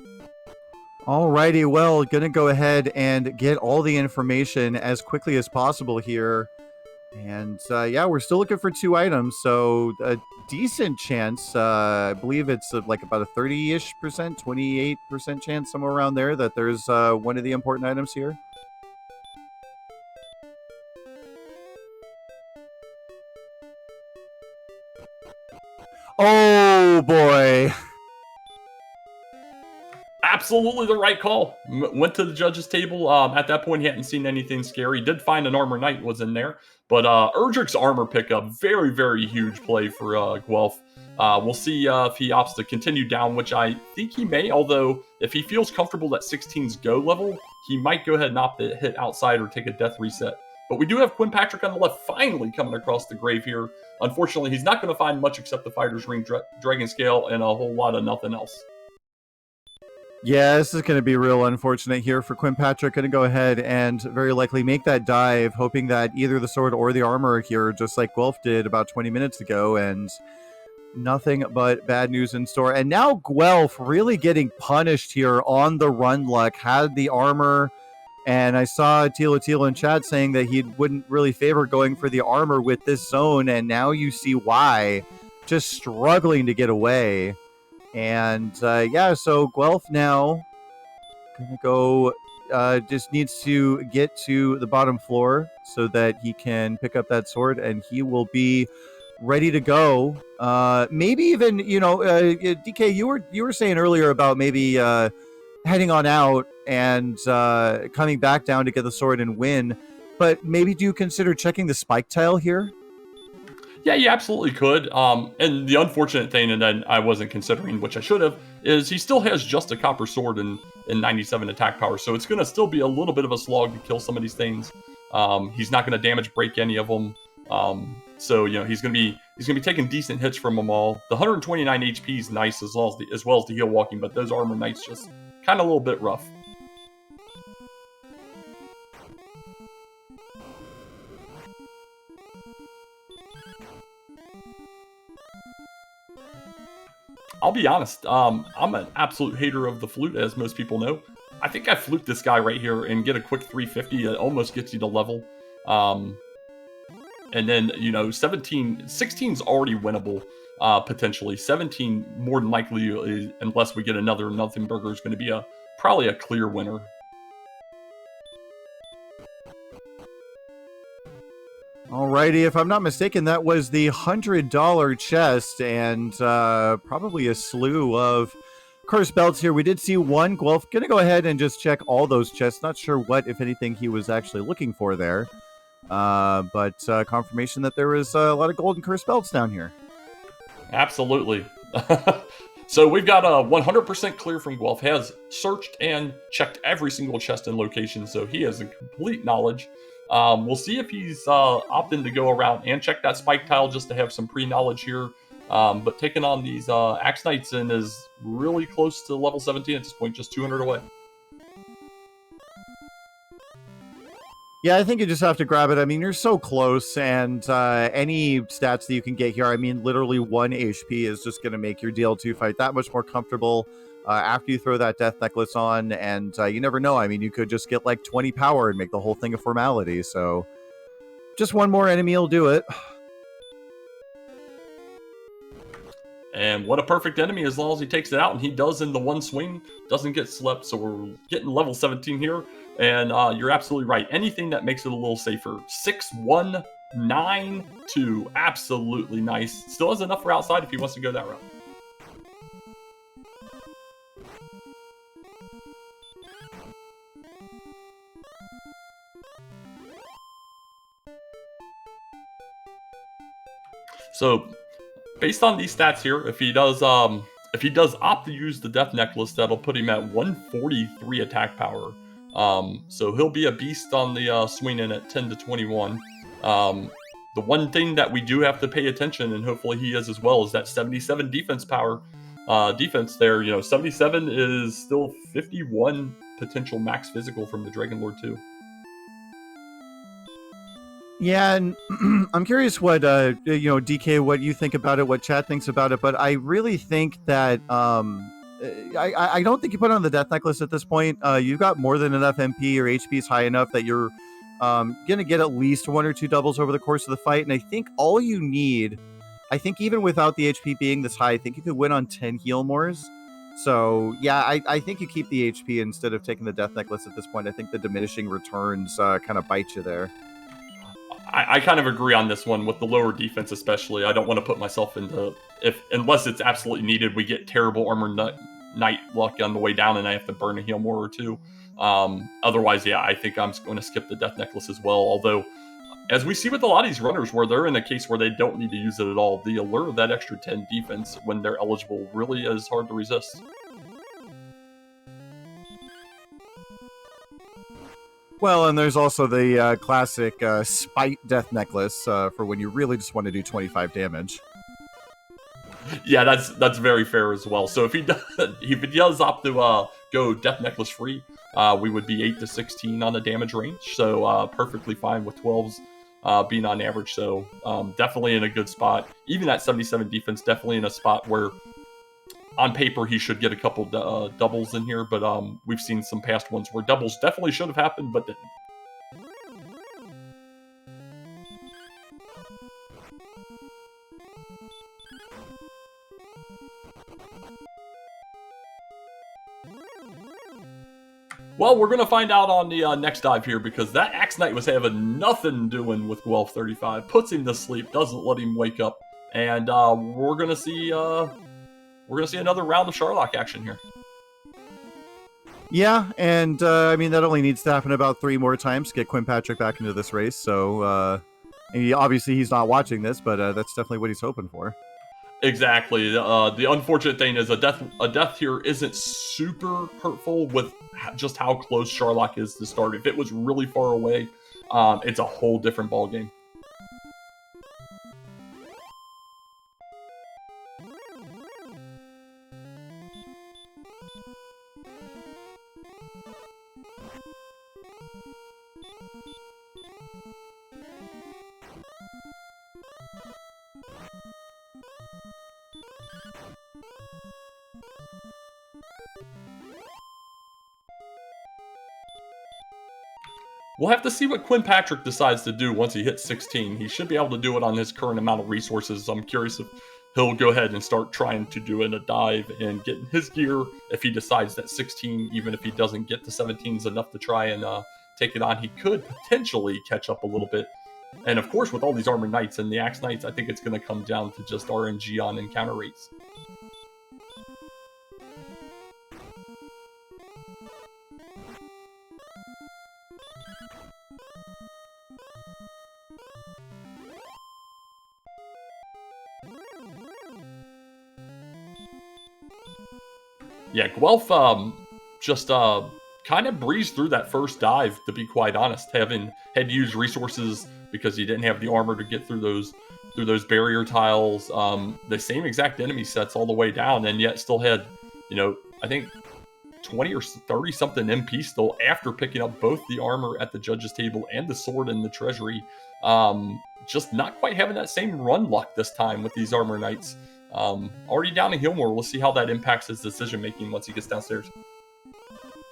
Alrighty, well, gonna go ahead and get all the information as quickly as possible here. And yeah, we're still looking for 2 items, so a decent chance, I believe it's like about a 30-ish percent, 28% chance, somewhere around there, that there's one of the important items here. Oh boy. Absolutely the right call. Went to the judges table. At that point, he hadn't seen anything scary. Did find an Armor Knight was in there. But Erdrick's armor pickup, very, very huge play for Guelph. We'll see if he opts to continue down, which I think he may. Although, if he feels comfortable at 16's go level, he might go ahead and opt to hit outside or take a death reset. But we do have Quinn Patrick on the left finally coming across the grave here. Unfortunately, he's not going to find much except the Fighter's Ring, Dragon Scale, and a whole lot of nothing else. Yeah, this is going to be real unfortunate here for Quinn Patrick. Going to go ahead and very likely make that dive, hoping that either the sword or the armor here, just like Guelph did about 20 minutes ago, and nothing but bad news in store. And now Guelph really getting punished here on the run luck. Had the armor, and I saw Tilo in chat saying that he wouldn't really favor going for the armor with this zone, and now you see why. Just struggling to get away. And yeah, so Guelph now gonna go, just needs to get to the bottom floor so that he can pick up that sword, and he will be ready to go. Maybe even, you know, DK, you were saying earlier about maybe heading on out and coming back down to get the sword and win. But maybe do you consider checking the spike tile here? Yeah, you absolutely could. And the unfortunate thing, and then I wasn't considering, which I should have, is he still has just a copper sword and 97 attack power, so it's going to still be a little bit of a slog to kill some of these things. He's not going to damage break any of them. So you know he's going to be taking decent hits from them all. The 129 HP is nice as well as the heal walking, but those Armor Knights just kind of a little bit rough. I'll be honest, I'm an absolute hater of the flute, as most people know. I think I flute this guy right here and get a quick 350. It almost gets you to level. And then, you know, 16's already winnable, potentially. 17, more than likely, unless we get another Nothing Burger, is going to be probably a clear winner. Alrighty, if I'm not mistaken, that was the $100 chest, and probably a slew of cursed belts here. We did see one. Guelph gonna go ahead and just check all those chests. Not sure what, if anything, he was actually looking for there. But confirmation that there was a lot of gold and cursed belts down here. Absolutely. So we've got a 100% clear from Guelph. Has searched and checked every single chest and location, so he has a complete knowledge. We'll see if he's opting to go around and check that spike tile just to have some pre-knowledge here. But taking on these Axe Knights in is really close to level 17 at this point, just 200 away. Yeah, I think you just have to grab it. I mean, you're so close, and any stats that you can get here, I mean, literally 1 HP is just going to make your DL2 fight that much more comfortable after you throw that Death Necklace on, and you never know. I mean, you could just get like 20 power and make the whole thing a formality, so just one more enemy will do it. And what a perfect enemy as long as he takes it out, and he does in the one swing, doesn't get slept, so we're getting level 17 here. And you're absolutely right. Anything that makes it a little safer. 6-1-9-2. Absolutely nice. Still has enough for outside if he wants to go that route. So, based on these stats here, if he does opt to use the Death Necklace, that'll put him at 143 attack power. So he'll be a beast on the swing in at 10 to 21. The one thing that we do have to pay attention, and hopefully he is as well, is that 77 defense power. Defense there, 77 is still 51 potential max physical from the Dragon Lord too. Yeah, and I'm curious what DK, what you think about it, what Chad thinks about it, but I really think that I don't think you put on the Death Necklace at this point. You've got more than enough MP, or HP is high enough that you're gonna get at least 1 or 2 doubles over the course of the fight, and I think all you need, I think even without the HP being this high, I think you could win on 10 heal mores. So yeah, I think you keep the HP instead of taking the Death Necklace at this point. I think the diminishing returns kind of bite you there. I kind of agree on this one with the lower defense, especially. I don't want to put myself into unless it's absolutely needed. We get terrible armor knight luck on the way down, and I have to burn a heal more or two. Otherwise, yeah, I think I'm going to skip the Death Necklace as well. Although, as we see with a lot of these runners, where they're in a case where they don't need to use it at all, the allure of that extra 10 defense when they're eligible really is hard to resist. Well, and there's also the classic Spite Death Necklace for when you really just want to do 25 damage. Yeah, that's very fair as well. So if he does opt to go Death Necklace free, we would be 8 to 16 on the damage range. So perfectly fine with 12s being on average. So definitely in a good spot. Even at 77 defense, definitely in a spot where on paper he should get a couple doubles in here. But we've seen some past ones where doubles definitely should have happened, but didn't. Well, we're going to find out on the next dive here, because that Axe Knight was having nothing doing with Guelph35. Puts him to sleep, doesn't let him wake up. And we're going to see another round of Sharlock action here. Yeah, and I mean, that only needs to happen about 3 more times to get Quinn Patrick back into this race. So obviously he's not watching this, but that's definitely what he's hoping for. Exactly. The unfortunate thing is a death here isn't super hurtful with just how close Sharlock is to start. If it was really far away, it's a whole different ballgame. We'll have to see what Quinn Patrick decides to do once he hits 16. He should be able to do it on his current amount of resources. I'm curious if he'll go ahead and start trying to do a dive and get in his gear. If he decides that 16, even if he doesn't get to 17, is enough to try and take it on, he could potentially catch up a little bit. And of course, with all these Armored Knights and the Axe Knights, I think it's going to come down to just RNG on encounter rates. Yeah, Guelph just kind of breezed through that first dive, to be quite honest, having had to use resources because he didn't have the armor to get through those barrier tiles, the same exact enemy sets all the way down, and yet still had, I think 20 or 30 something MP still after picking up both the armor at the judges table and the sword in the treasury. Just not quite having that same run luck this time with these Armor Knights. Already down in Gilmore. We'll see how that impacts his decision making once he gets downstairs.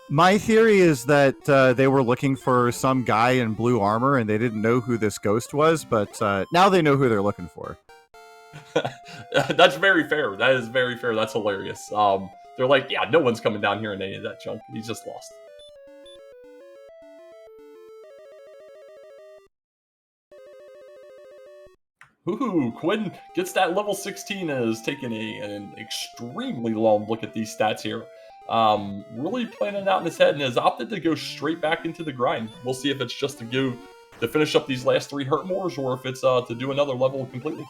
My theory is that they were looking for some guy in blue armor and they didn't know who this ghost was, but now they know who they're looking for. That's very fair. That is very fair. That's hilarious. They're like, yeah, no one's coming down here in any of that junk. He's just lost. Ooh, Quinn gets that level 16 and is taking an extremely long look at these stats here. Really planning it out in his head and has opted to go straight back into the grind. We'll see if it's just to finish up these last 3 hurt mores or if it's to do another level completely.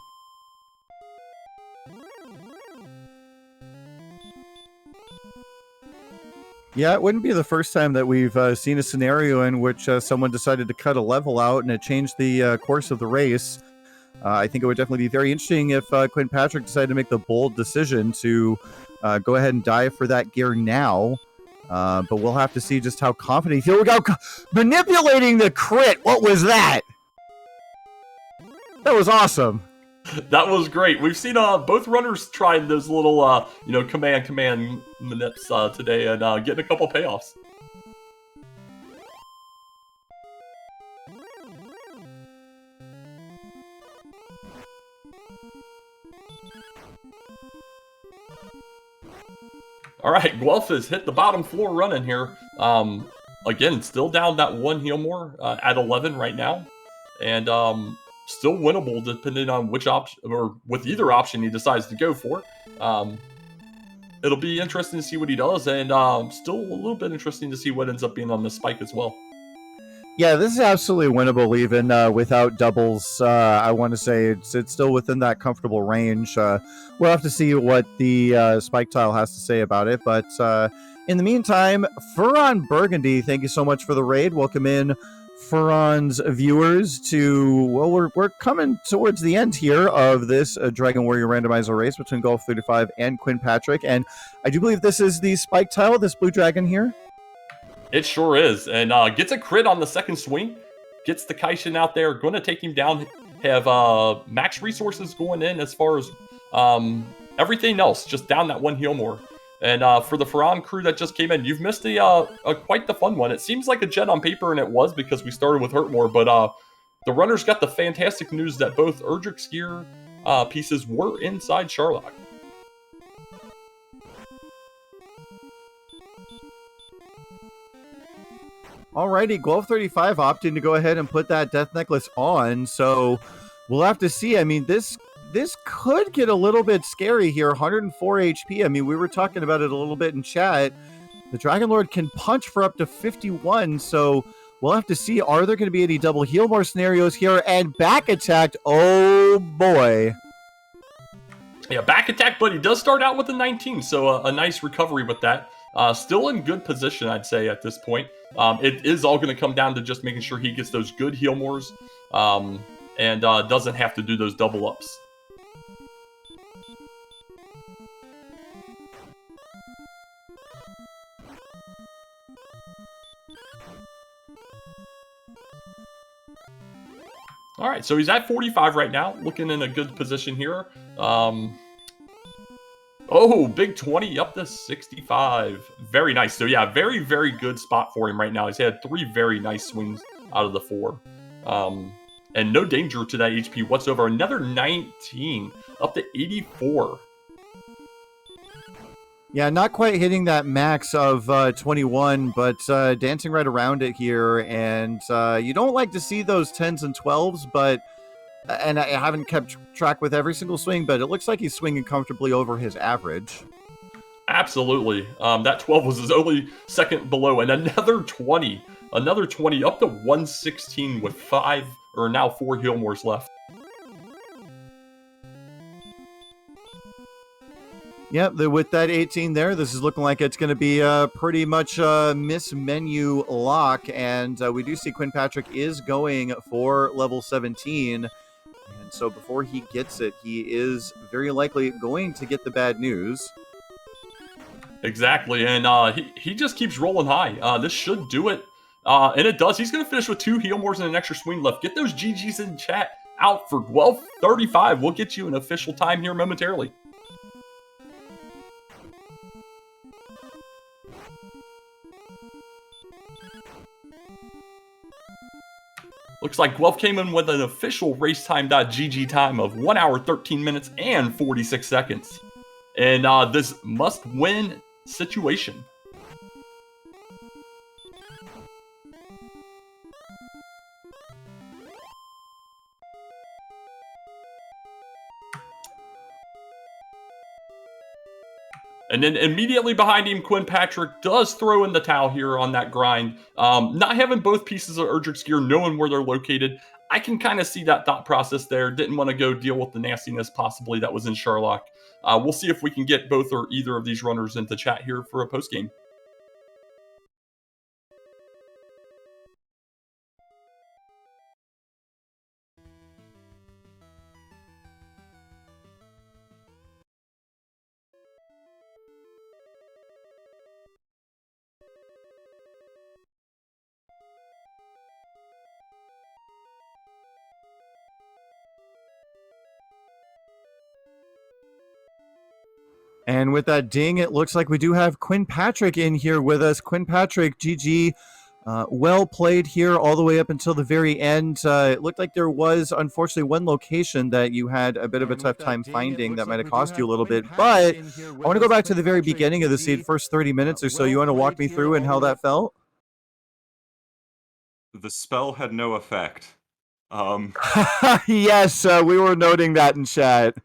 Yeah, it wouldn't be the first time that we've seen a scenario in which someone decided to cut a level out and it changed the course of the race. I think it would definitely be very interesting if Quinn Patrick decided to make the bold decision to go ahead and dive for that gear now. But we'll have to see just how confident he feels. Manipulating the crit. What was that? That was awesome. That was great. We've seen both runners trying those little, command manips today and getting a couple payoffs. All right, Guelph has hit the bottom floor running here. Again, still down that one heal more at 11 right now. And still winnable depending on which option, or with either option he decides to go for. It'll be interesting to see what he does, and still a little bit interesting to see what ends up being on the spike as well. Yeah, this is absolutely winnable even without doubles. I want to say it's still within that comfortable range. We'll have to see what the spike tile has to say about it. But in the meantime, Furon Burgundy, thank you so much for the raid. Welcome in Furon's viewers to, well, we're coming towards the end here of this Dragon Warrior randomizer race between Guelph35 and Quinn Patrick. And I do believe this is the spike tile, this blue dragon here. It sure is, and gets a crit on the second swing, gets the Kaishin out there, going to take him down, have max resources going in as far as everything else, just down that one heal more. And for the Furon crew that just came in, you've missed a quite the fun one. It seems like a jet on paper, and it was because we started with Hurtmore, but the runners got the fantastic news that both Erdrick's gear pieces were inside Sherlock. Alrighty, Guelph35 opting to go ahead and put that death necklace on, so we'll have to see. I mean, this could get a little bit scary here. 104 HP. I mean, we were talking about it a little bit in chat. The Dragon Lord can punch for up to 51, so we'll have to see. Are there going to be any double heal more scenarios here? And back attacked. Oh, boy. Yeah, back attack, but he does start out with a 19, so a nice recovery with that. Still in good position, I'd say, at this point. It is all going to come down to just making sure he gets those good heal mores and doesn't have to do those double ups. All right, so he's at 45 right now, looking in a good position here. Oh, big 20 up to 65. Very nice. So yeah, very, very good spot for him right now. He's had 3 very nice swings out of the 4. And no danger to that HP whatsoever. Another 19 up to 84. Yeah, not quite hitting that max of 21, but dancing right around it here. And you don't like to see those 10s and 12s, but... And I haven't kept track with every single swing, but it looks like he's swinging comfortably over his average. Absolutely. That 12 was his only second below, and another 20. Another 20 up to 116 with 4 heal mores left. Yep, with that 18 there, this is looking like it's going to be pretty much a miss menu lock, and we do see Quinn Patrick is going for level 17. And so before he gets it, he is very likely going to get the bad news. Exactly, and he just keeps rolling high. This should do it, and it does. He's going to finish with 2 heal mores and an extra swing left. Get those GGs in chat out for Guelph35. We'll get you an official time here momentarily. Looks like Guelph came in with an official racetime.gg time of 1 hour, 13 minutes, and 46 seconds. And this must-win situation. And then immediately behind him, Quinn Patrick does throw in the towel here on that grind. Not having both pieces of Erdrick's gear, knowing where they're located, I can kind of see that thought process there. Didn't want to go deal with the nastiness possibly that was in Sherlock. We'll see if we can get both or either of these runners into chat here for a post game. And with that ding, it looks like we do have Quinn Patrick in here with us. Quinn Patrick, GG. Well played here all the way up until the very end. It looked like there was, unfortunately, one location that you had a bit of a tough time finding that might have cost you a little bit. But I want to go back to the very beginning of the seed, first 30 minutes or so. You want to walk me through and how that felt? The spell had no effect. Yes, we were noting that in chat.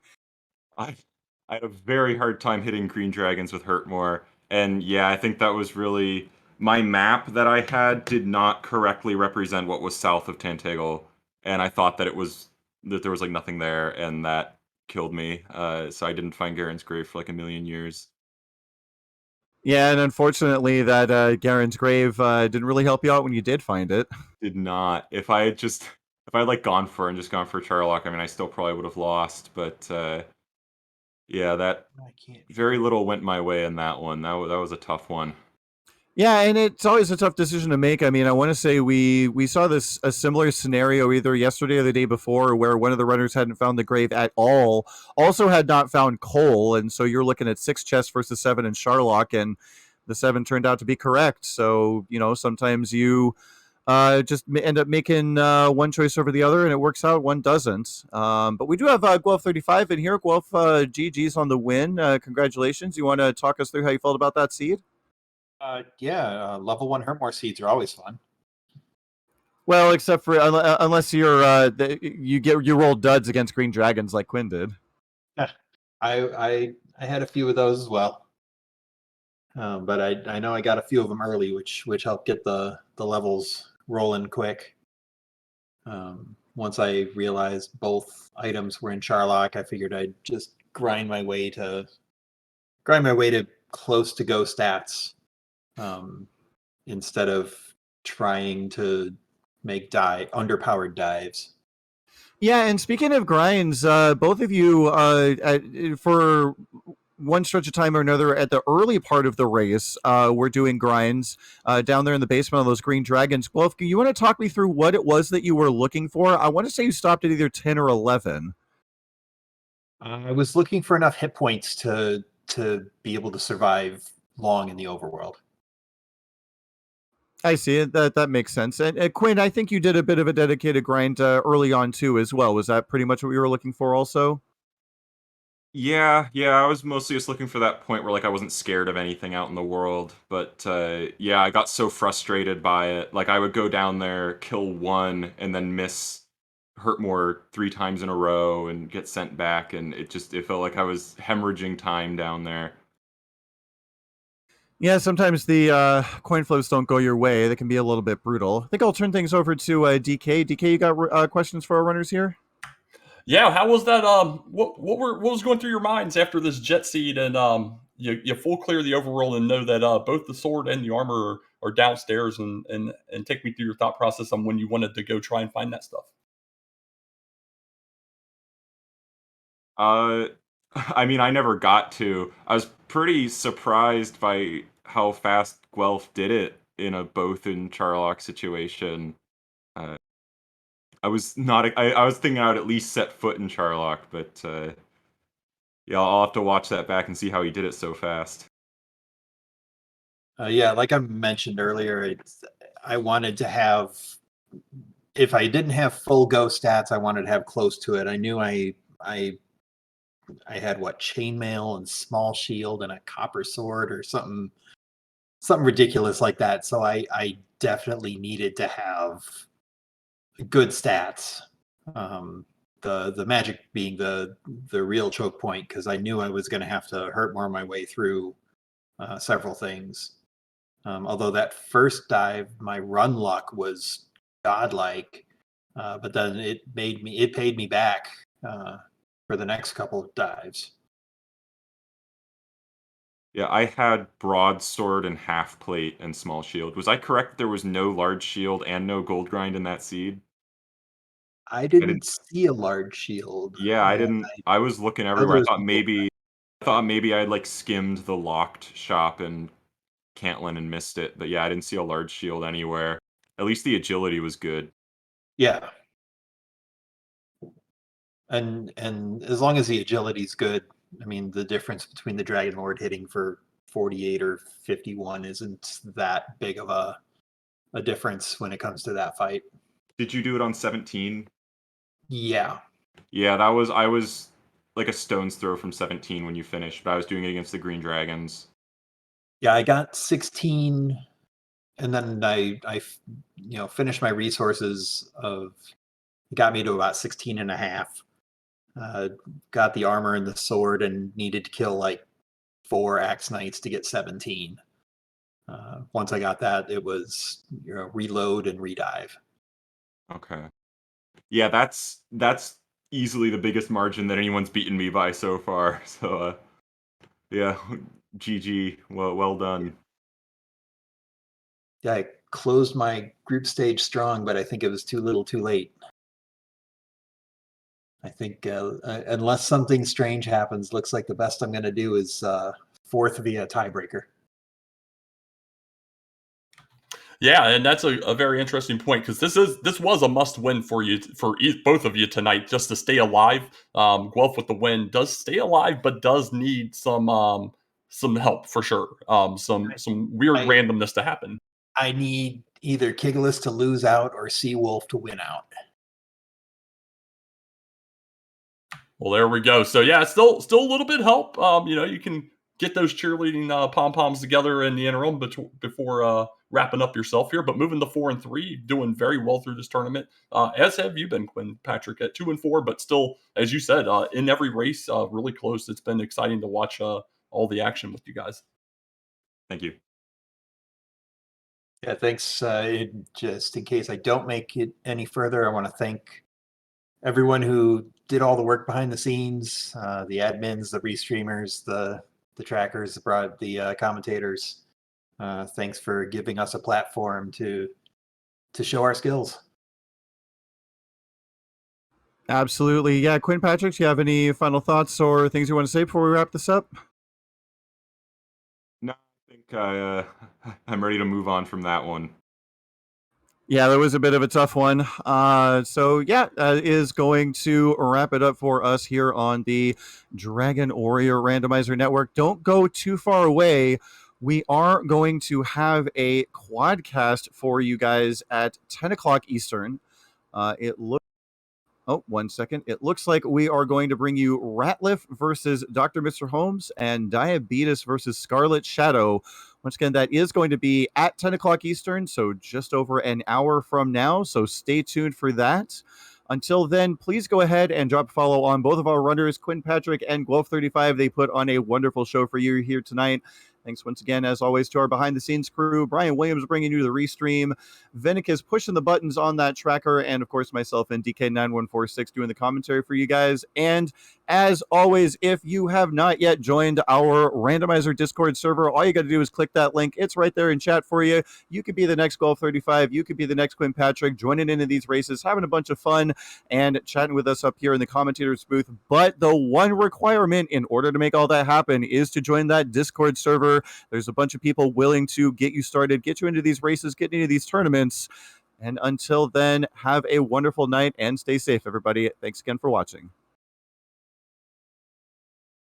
I I had a very hard time hitting green dragons with Hurtmore, and yeah, I think that was really my map that I had did not correctly represent what was south of Tantegel, and I thought that there was like nothing there, and that killed me. So I didn't find Garen's grave for like a million years. Yeah, and unfortunately, that Garen's grave didn't really help you out when you did find it. Did not. If I had like gone for it and just gone for Charlock, I mean, I still probably would have lost, but yeah, that very little went my way in that one. That was a tough one. Yeah, and it's always a tough decision to make. I mean, I want to say we saw this a similar scenario either yesterday or the day before, where one of the runners hadn't found the grave at all, also had not found coal, and so you're looking at 6 chests versus 7 in Charlock, and the 7 turned out to be correct. So sometimes you just end up making one choice over the other, and it works out. One doesn't. But we do have Guelph35 in here. Guelph, GG's on the win. Congratulations. You want to talk us through how you felt about that seed? Yeah, level 1 Hurtmore seeds are always fun. Well, except for unless you roll duds against green dragons like Quinn did. I had a few of those as well, but I know I got a few of them early, which helped get the levels rolling quick. Once I realized both items were in Charlock, I figured I'd just grind my way to close to go stats, instead of trying to make underpowered dives. Yeah, and speaking of grinds, both of you, for one stretch of time or another, at the early part of the race, were doing grinds down there in the basement on those green dragons. Well, you want to talk me through what it was that you were looking for? I want to say you stopped at either 10 or 11. I was looking for enough hit points to be able to survive long in the overworld. I see it. That makes sense. And Quinn, I think you did a bit of a dedicated grind early on too, as well. Was that pretty much what you were looking for, also? Yeah, I was mostly just looking for that point where like I wasn't scared of anything out in the world. But yeah, I got so frustrated by it. Like I would go down there, kill one, and then miss Hurtmore 3 times in a row and get sent back, and it felt like I was hemorrhaging time down there. Yeah, sometimes the coin flows don't go your way. They can be a little bit brutal. I think I'll turn things over to DK. DK, you got questions for our runners here? Yeah, how was that? What was going through your minds after this jet seed, and you full clear the overworld and know that both the sword and the armor are downstairs, and take me through your thought process on when you wanted to go try and find that stuff. I mean, I never got to. I was pretty surprised by how fast Guelph did it in a both in Charlock situation. Uh, I was not. I was thinking I would at least set foot in Charlock, but yeah, I'll have to watch that back and see how he did it so fast. Yeah, like I mentioned earlier, I wanted to have. If I didn't have full go stats, I wanted to have close to it. I knew I had chainmail and small shield and a copper sword or something ridiculous like that. So I definitely needed to have good stats. The magic being the real choke point, because I knew I was going to have to hurt more my way through several things. Although that first dive, my run luck was godlike, but then it paid me back for the next couple of dives. Yeah, I had broadsword and half plate and small shield. Was I correct that there was no large shield and no gold grind in that seed? I I didn't didn't. see a large shield. Yeah, I didn't. I was looking I know everywhere. there was no gold. I thought maybe I'd like skimmed the locked shop in Cantlin and missed it. But yeah, I didn't see a large shield anywhere. At least the agility was good. Yeah, and as long as the agility's good, I mean, the difference between the Dragon Lord hitting for 48 or 51 isn't that big of a difference when it comes to that fight. Did you do it on 17? Yeah. Yeah, I was like a stone's throw from 17 when you finished, but I was doing it against the Green Dragons. Yeah, I got 16, and then I finished my resources of, it got me to about 16 and a half. Got the armor and the sword and needed to kill like 4 Axe Knights to get 17. Once I got that, it was reload and redive. Okay. Yeah, that's easily the biggest margin that anyone's beaten me by so far. So yeah, GG. Well done. Yeah, I closed my group stage strong, but I think it was too little too late. I think unless something strange happens, looks like the best I'm going to do is 4th via tiebreaker. Yeah, and that's a very interesting point, because this was a must win for you, for both of you tonight, just to stay alive. Guelph with the win does stay alive, but does need some help for sure. Some weird randomness to happen. I need either Kiglis to lose out or Seawolf to win out. Well, there we go. So yeah, still a little bit help. You can get those cheerleading pom poms together in the interim before wrapping up yourself here. But moving to 4-3, doing very well through this tournament. As have you been, Quinn Patrick, at 2-4, but still, as you said, in every race, really close. It's been exciting to watch all the action with you guys. Thank you. Yeah, thanks. Just in case I don't make it any further, I want to thank everyone who did all the work behind the scenes, the admins, the restreamers, the trackers, the commentators. Thanks for giving us a platform to show our skills. Absolutely. Yeah, Quinn Patrick, do you have any final thoughts or things you want to say before we wrap this up? No, I think I'm ready to move on from that one. Yeah, that was a bit of a tough one. So yeah, is going to wrap it up for us here on the Dragon Warrior Randomizer Network. Don't go too far away. We are going to have a quadcast for you guys at 10 o'clock Eastern. Oh, 1 second. It looks like we are going to bring you Ratliff versus Dr. Mr. Holmes and Diabetes versus Scarlet Shadow. Once again, that is going to be at 10 o'clock Eastern, so just over an hour from now. So stay tuned for that. Until then, please go ahead and drop a follow on both of our runners, Quinn Patrick and Guelph35. They put on a wonderful show for you here tonight. Thanks once again, as always, to our behind-the-scenes crew. Brian Williams bringing you the restream. Vinick is pushing the buttons on that tracker. And, of course, myself and DK9146 doing the commentary for you guys. And, as always, if you have not yet joined our Randomizer Discord server, all you got to do is click that link. It's right there in chat for you. You could be the next Guelph35. You could be the next Quinn Patrick, joining into these races, having a bunch of fun, and chatting with us up here in the commentators booth. But the one requirement in order to make all that happen is to join that Discord server. There's a bunch of people willing to get you started, get you into these races, get into these tournaments. And until then, have a wonderful night and stay safe, everybody. Thanks again for watching.